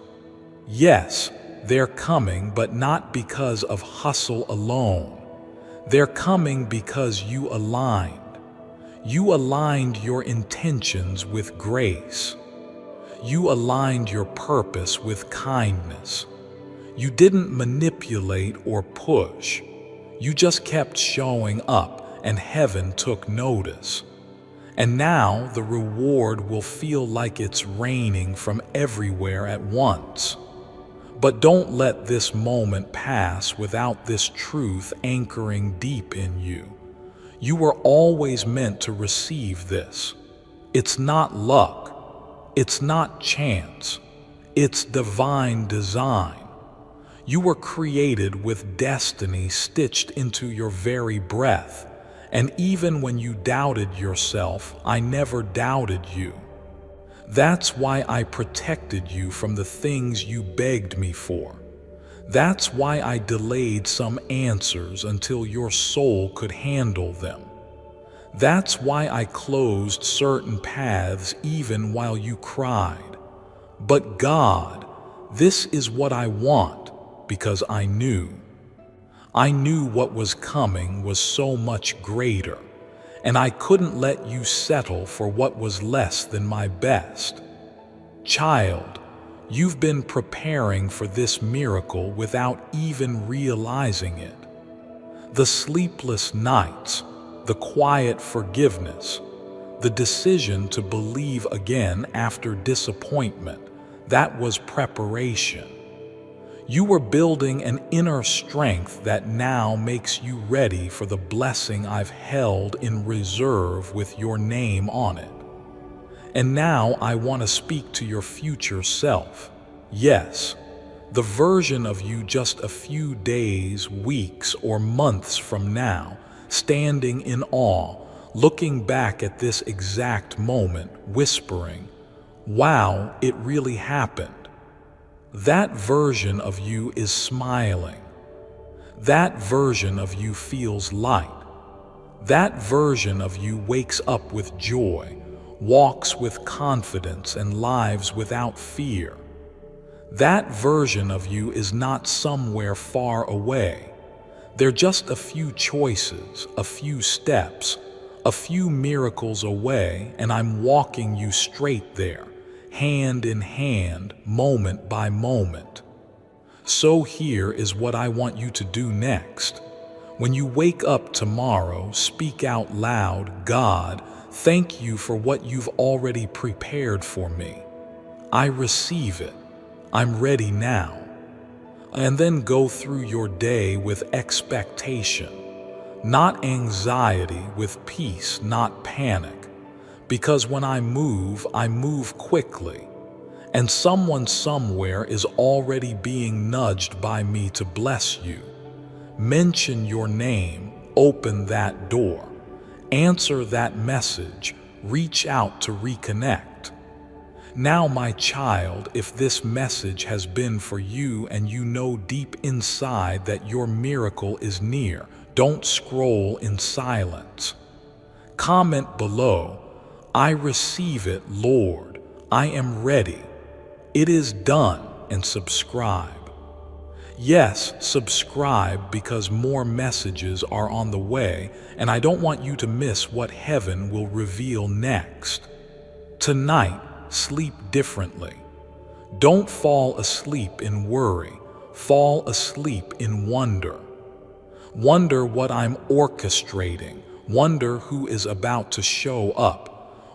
Yes, they're coming, but not because of hustle alone. They're coming because you aligned. You aligned your intentions with grace. You aligned your purpose with kindness. You didn't manipulate or push. You just kept showing up, and heaven took notice. And now the reward will feel like it's raining from everywhere at once. But don't let this moment pass without this truth anchoring deep in you. You were always meant to receive this. It's not luck. It's not chance. It's divine design. You were created with destiny stitched into your very breath. And even when you doubted yourself, I never doubted you. That's why I protected you from the things you begged me for. That's why I delayed some answers until your soul could handle them. That's why I closed certain paths even while you cried. But God, this is what I want, because I knew. I knew what was coming was so much greater, and I couldn't let you settle for what was less than my best. Child, you've been preparing for this miracle without even realizing it. The sleepless nights, the quiet forgiveness, the decision to believe again after disappointment, that was preparation. You were building an inner strength that now makes you ready for the blessing I've held in reserve with your name on it. And now I want to speak to your future self. Yes, the version of you just a few days, weeks, or months from now, standing in awe, looking back at this exact moment, whispering, "Wow, it really happened." That version of you is smiling. That version of you feels light. That version of you wakes up with joy, walks with confidence, and lives without fear. That version of you is not somewhere far away. They're just a few choices, a few steps, a few miracles away, and I'm walking you straight there, hand in hand, moment by moment. So here is what I want you to do next. When you wake up tomorrow, speak out loud, "God, thank you for what you've already prepared for me. I receive it. I'm ready now." And then go through your day with expectation, not anxiety, with peace, not panic. Because when I move quickly. And someone somewhere is already being nudged by me to bless you. Mention your name, open that door, answer that message, reach out to reconnect. Now, my child, if this message has been for you and you know deep inside that your miracle is near, don't scroll in silence. Comment below, "I receive it, Lord. I am ready. It is done," and subscribe. Yes, subscribe, because more messages are on the way, and I don't want you to miss what heaven will reveal next. Tonight, sleep differently. Don't fall asleep in worry. fall asleep in wonder. Wonder what I'm orchestrating. Wonder who is about to show up.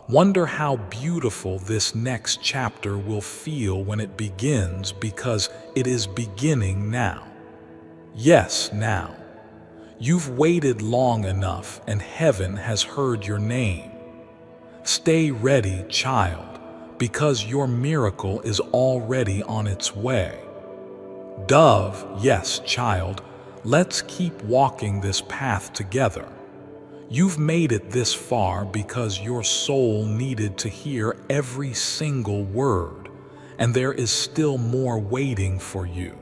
Wonder how beautiful this next chapter will feel when it begins, because it is beginning now. Yes, now. You've waited long enough, and heaven has heard your name. Stay ready, child, because your miracle is already on its way. Dove, yes, child, let's keep walking this path together. You've made it this far because your soul needed to hear every single word, and there is still more waiting for you.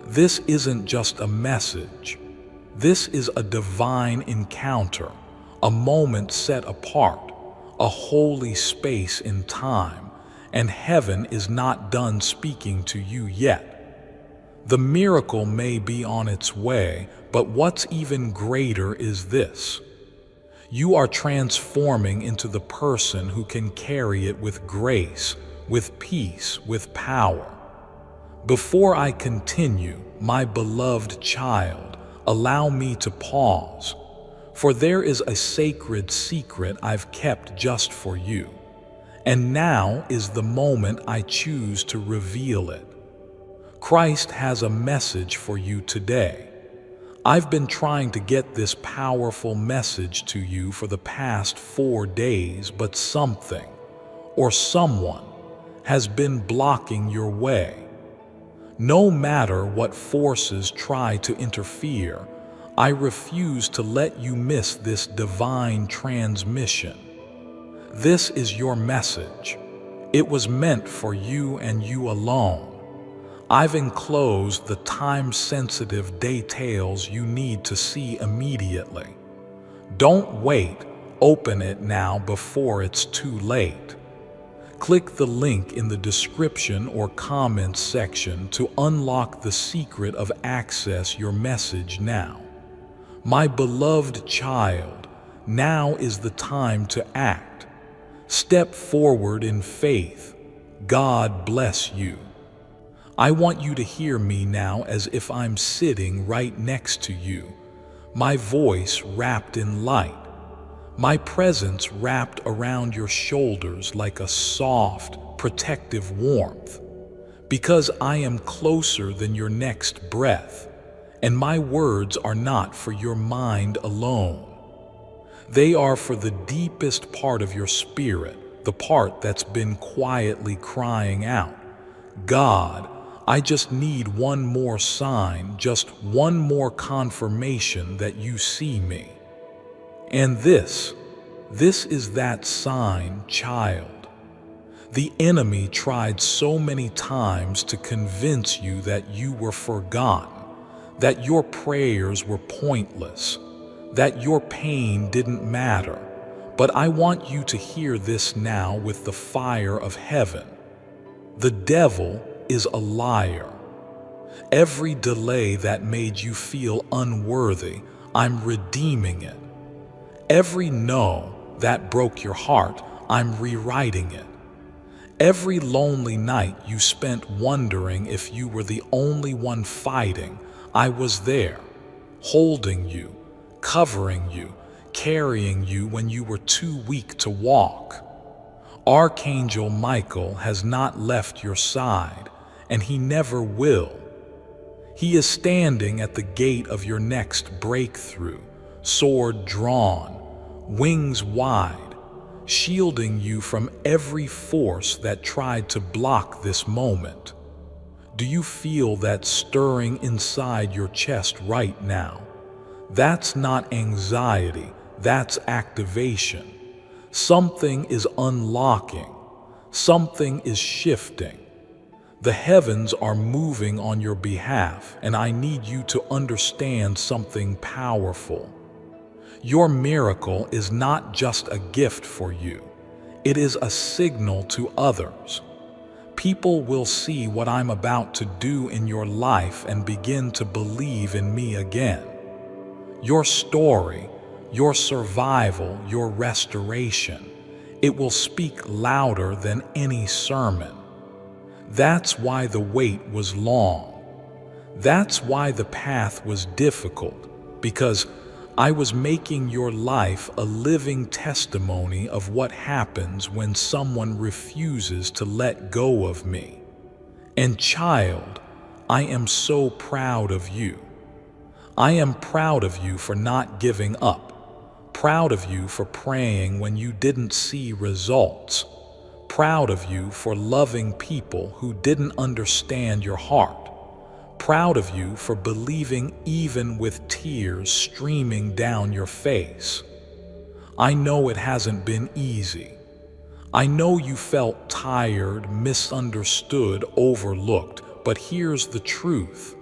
This isn't just a message. This is a divine encounter, a moment set apart, a holy space in time, and heaven is not done speaking to you yet. The miracle may be on its way, but what's even greater is this. You are transforming into the person who can carry it with grace, with peace, with power. Before I continue, my beloved child, allow me to pause, for there is a sacred secret I've kept just for you, and now is the moment I choose to reveal it. Christ has a message for you today. I've been trying to get this powerful message to you for the past 4 days, but something or someone has been blocking your way. No matter what forces try to interfere, I refuse to let you miss this divine transmission. This is your message. It was meant for you and you alone. I've enclosed the time-sensitive details you need to see immediately. Don't wait, open it now before it's too late. Click the link in the description or comments section to unlock the secret of access your message now. My beloved child, now is the time to act. Step forward in faith. God bless you. I want you to hear me now as if I'm sitting right next to you, my voice wrapped in light, my presence wrapped around your shoulders like a soft, protective warmth, because I am closer than your next breath, and my words are not for your mind alone. They are for the deepest part of your spirit, the part that's been quietly crying out, God, I just need one more sign, just one more confirmation that you see me. And this is that sign, child. The enemy tried so many times to convince you that you were forgotten, that your prayers were pointless, that your pain didn't matter. But I want you to hear this now with the fire of heaven. The devil is a liar. Every delay that made you feel unworthy, I'm redeeming it. Every no that broke your heart, I'm rewriting it. Every lonely night you spent wondering if you were the only one fighting, I was there, holding you, covering you, carrying you when you were too weak to walk. Archangel Michael has not left your side, and he never will. He is standing at the gate of your next breakthrough, sword drawn, wings wide, shielding you from every force that tried to block this moment. Do you feel that stirring inside your chest right now? That's not anxiety, that's activation. Something is unlocking, something is shifting. The heavens are moving on your behalf, and I need you to understand something powerful. Your miracle is not just a gift for you. It is a signal to others. People will see what I'm about to do in your life and begin to believe in me again. Your story, your survival, your restoration, it will speak louder than any sermon. That's why the wait was long. That's why the path was difficult, because I was making your life a living testimony of what happens when someone refuses to let go of me. And child, I am so proud of you. I am proud of you for not giving up, proud of you for praying when you didn't see results, proud of you for loving people who didn't understand your heart, proud of you for believing even with tears streaming down your face. I know it hasn't been easy. I know you felt tired, misunderstood, overlooked, but here's the truth.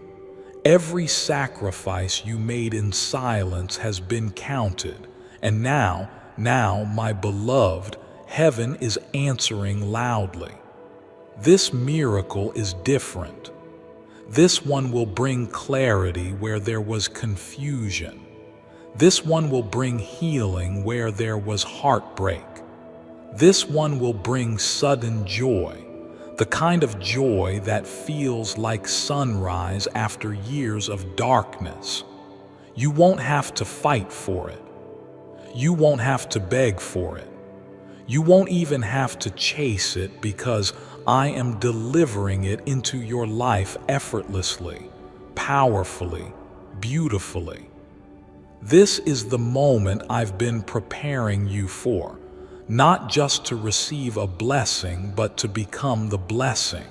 Every sacrifice you made in silence has been counted, and now, my beloved, heaven is answering loudly. This miracle is different. This one will bring clarity where there was confusion. This one will bring healing where there was heartbreak. This one will bring sudden joy, the kind of joy that feels like sunrise after years of darkness. You won't have to fight for it. You won't have to beg for it. You won't even have to chase it, because I am delivering it into your life effortlessly, powerfully, beautifully. This is the moment I've been preparing you for, not just to receive a blessing, but to become the blessing.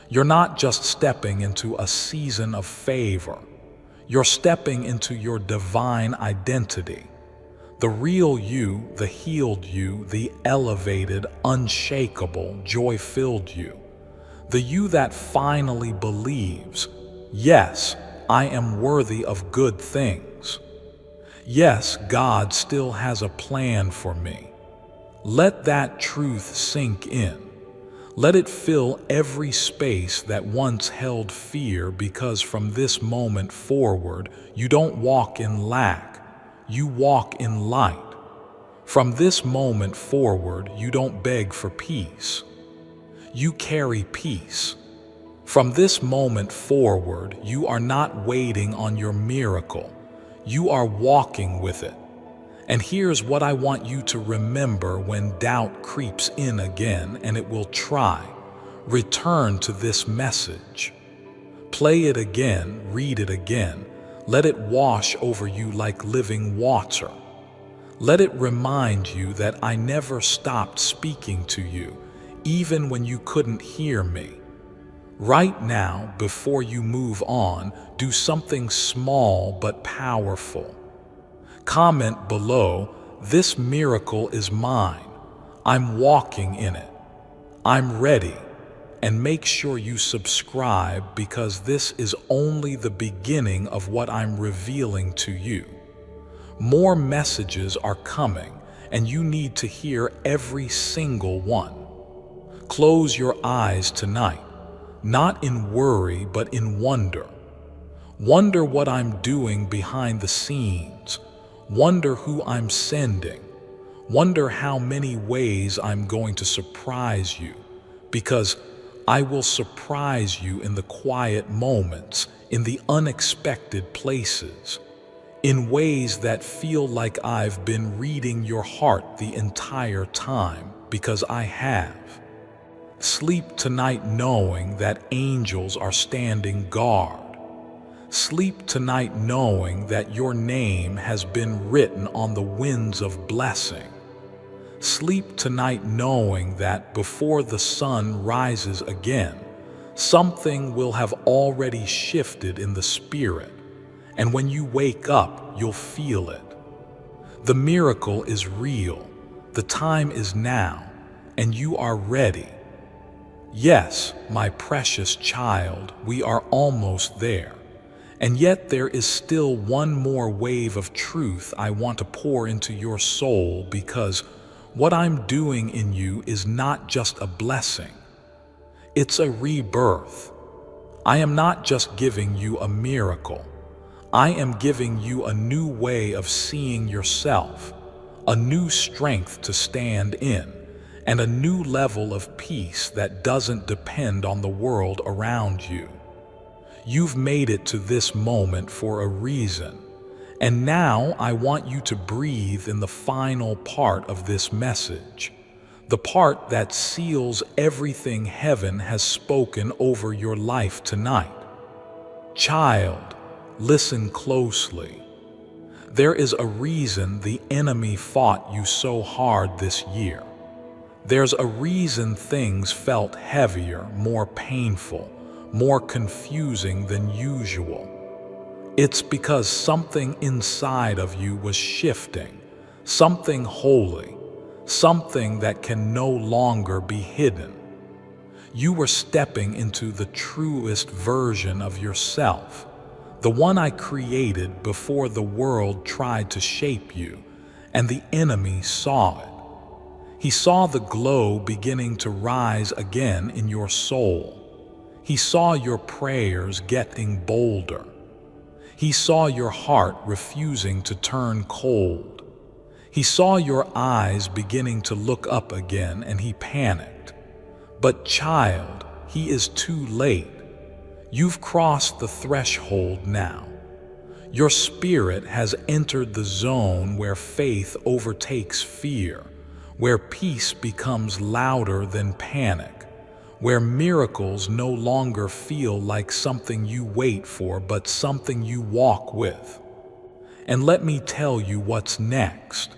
You're not just stepping into a season of favor. You're stepping into your divine identity. The real you, the healed you, the elevated, unshakable, joy-filled you. The you that finally believes, yes, I am worthy of good things. Yes, God still has a plan for me. Let that truth sink in. Let it fill every space that once held fear, because from this moment forward, you don't walk in lack. You walk in light. From this moment forward, you don't beg for peace. You carry peace. From this moment forward, you are not waiting on your miracle. You are walking with it. And here's what I want you to remember when doubt creeps in again, and it will try. Return to this message. Play it again, read it again. Let it wash over you like living water. Let it remind you that I never stopped speaking to you, even when you couldn't hear me. Right now, before you move on, do something small but powerful. Comment below, "This miracle is mine. I'm walking in it. I'm ready." And make sure you subscribe, because this is only the beginning of what I'm revealing to you. More messages are coming, and you need to hear every single one. Close your eyes tonight, not in worry, but in wonder. Wonder what I'm doing behind the scenes. Wonder who I'm sending. Wonder how many ways I'm going to surprise you, because I will surprise you in the quiet moments, in the unexpected places, in ways that feel like I've been reading your heart the entire time, because I have. Sleep tonight knowing that angels are standing guard. Sleep tonight knowing that your name has been written on the winds of blessing. Sleep tonight knowing that before the sun rises again, something will have already shifted in the spirit, and when you wake up, you'll feel it. The miracle is real, the time is now, and you are ready. Yes, my precious child, we are almost there. And yet there is still one more wave of truth I want to pour into your soul, because what I'm doing in you is not just a blessing. It's a rebirth. I am not just giving you a miracle. I am giving you a new way of seeing yourself, a new strength to stand in, and a new level of peace that doesn't depend on the world around you. You've made it to this moment for a reason. And now I want you to breathe in the final part of this message, the part that seals everything heaven has spoken over your life tonight. Child, listen closely. There is a reason the enemy fought you so hard this year. There's a reason things felt heavier, more painful, more confusing than usual. It's because something inside of you was shifting, something holy, something that can no longer be hidden. You were stepping into the truest version of yourself, the one I created before the world tried to shape you, and the enemy saw it. He saw the glow beginning to rise again in your soul. He saw your prayers getting bolder. He saw your heart refusing to turn cold. He saw your eyes beginning to look up again, and he panicked. But child, he is too late. You've crossed the threshold now. Your spirit has entered the zone where faith overtakes fear, where peace becomes louder than panic, where miracles no longer feel like something you wait for, but something you walk with. And let me tell you what's next.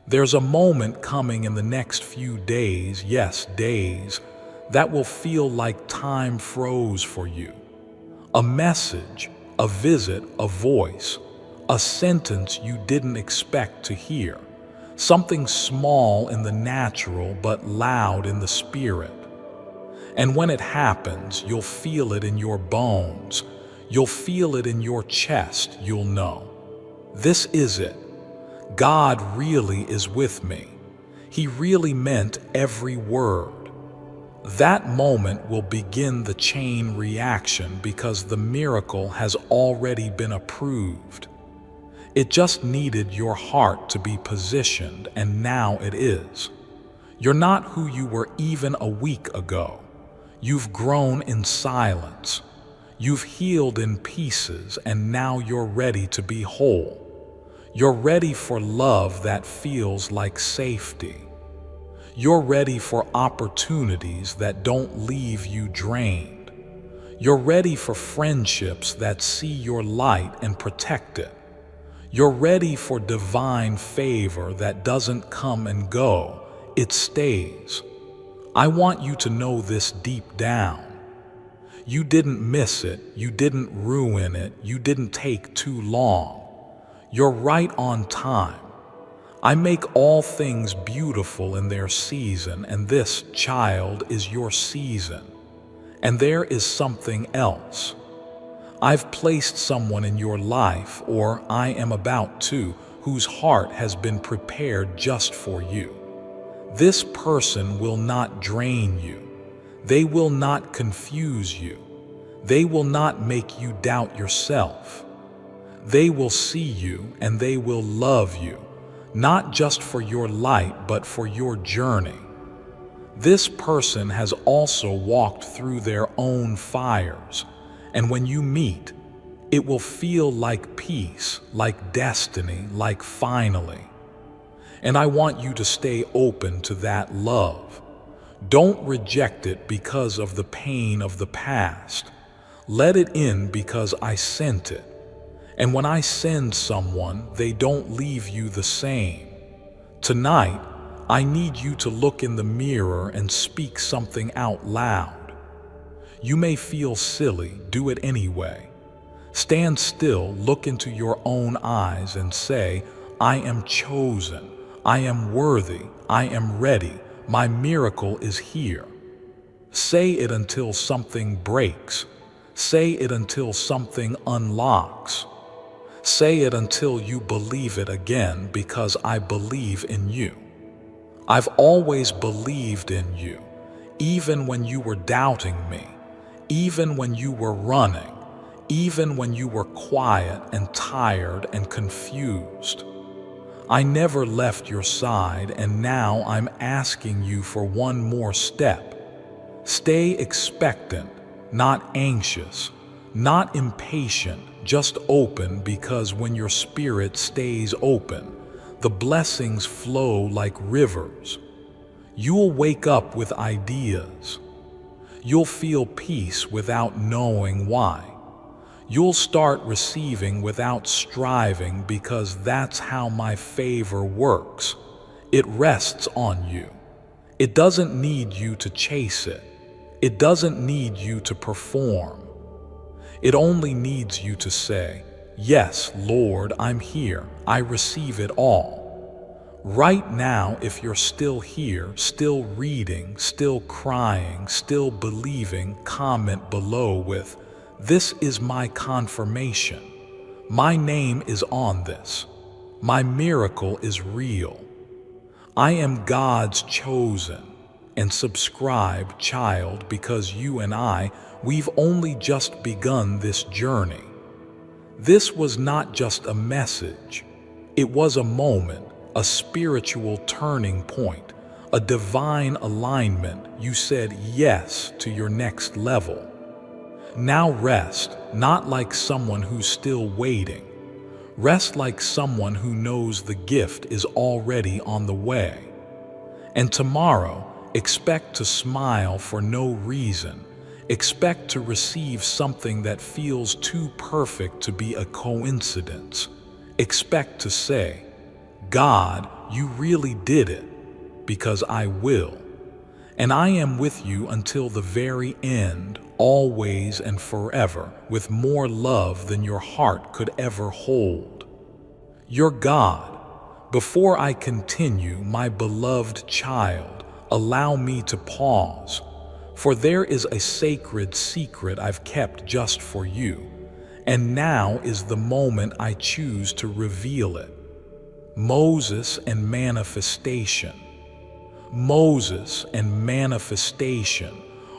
There's a moment coming in the next few days, yes, days, that will feel like time froze for you. A message, a visit, a voice, a sentence you didn't expect to hear. Something small in the natural but loud in the spirit. And when it happens, you'll feel it in your bones. You'll feel it in your chest. You'll know. This is it. God really is with me. He really meant every word. That moment will begin the chain reaction because the miracle has already been approved. It just needed your heart to be positioned, and now it is. You're not who you were even a week ago. You've grown in silence. You've healed in pieces, and now you're ready to be whole. You're ready for love that feels like safety. You're ready for opportunities that don't leave you drained. You're ready for friendships that see your light and protect it. You're ready for divine favor that doesn't come and go, it stays. I want you to know this deep down. You didn't miss it, you didn't ruin it, you didn't take too long. You're right on time. I make all things beautiful in their season, and this, child, is your season. And there is something else. I've placed someone in your life, or I am about to, whose heart has been prepared just for you. This person will not drain you. They will not confuse you. They will not make you doubt yourself. They will see you and they will love you, not just for your light, but for your journey. This person has also walked through their own fires, and when you meet, it will feel like peace, like destiny, like finally. And I want you to stay open to that love. Don't reject it because of the pain of the past. Let it in because I sent it. And when I send someone, they don't leave you the same. Tonight, I need you to look in the mirror and speak something out loud. You may feel silly, do it anyway. Stand still, look into your own eyes and say, I am chosen, I am worthy, I am ready, my miracle is here. Say it until something breaks. Say it until something unlocks. Say it until you believe it again, because I believe in you. I've always believed in you, even when you were doubting me, even when you were running, even when you were quiet and tired and confused. I never left your side, and now I'm asking you for one more step. Stay expectant, not anxious. Not impatient, just open, because when your spirit stays open, the blessings flow like rivers. You'll wake up with ideas. You'll feel peace without knowing why. You'll start receiving without striving, because that's how my favor works. It rests on you. It doesn't need you to chase it. It doesn't need you to perform. It only needs you to say, "Yes, Lord, I'm here. I receive it all." Right now, if you're still here, still reading, still crying, still believing, comment below with, "This is my confirmation. My name is on this. My miracle is real. I am God's chosen." And subscribe, child, because you and we've only just begun this journey. This was not just a message. It was a moment, a spiritual turning point, a divine alignment. You said yes to your next level. Now rest, not like someone who's still waiting. Rest like someone who knows the gift is already on the way. And tomorrow, expect to smile for no reason. Expect to receive something that feels too perfect to be a coincidence. Expect to say, "God, you really did it, because I will. And I am with you until the very end, always and forever, with more love than your heart could ever hold." Your God. Before I continue, my beloved child, allow me to pause, for there is a sacred secret I've kept just for you, and now is the moment I choose to reveal it. Moses and manifestation. Moses and manifestation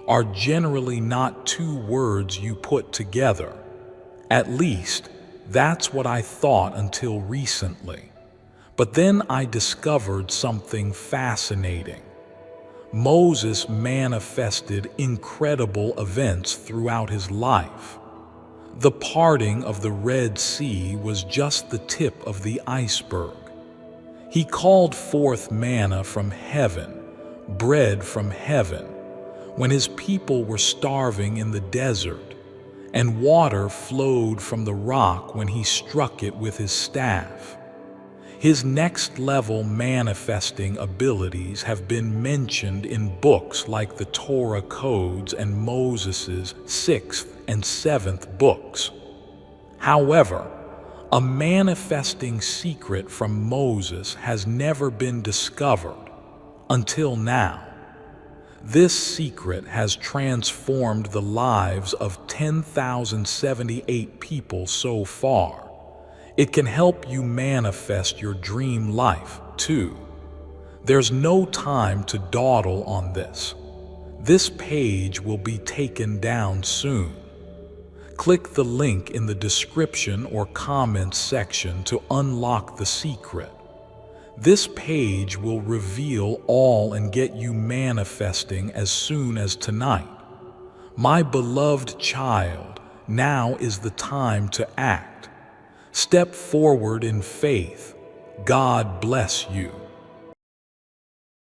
are generally not two words you put together. At least, that's what I thought until recently. But then I discovered something fascinating. Moses manifested incredible events throughout his life. The parting of the Red Sea was just the tip of the iceberg. He called forth manna from heaven, bread from heaven, when his people were starving in the desert, and water flowed from the rock when he struck it with his staff. His next level manifesting abilities have been mentioned in books like the Torah codes and Moses's 6th and 7th books. However, a manifesting secret from Moses has never been discovered until now. This secret has transformed the lives of 10,078 people so far. It can help you manifest your dream life, too. There's no time to dawdle on this. This page will be taken down soon. Click the link in the description or comments section to unlock the secret. This page will reveal all and get you manifesting as soon as tonight. My beloved child, now is the time to act. Step forward in faith. God bless you.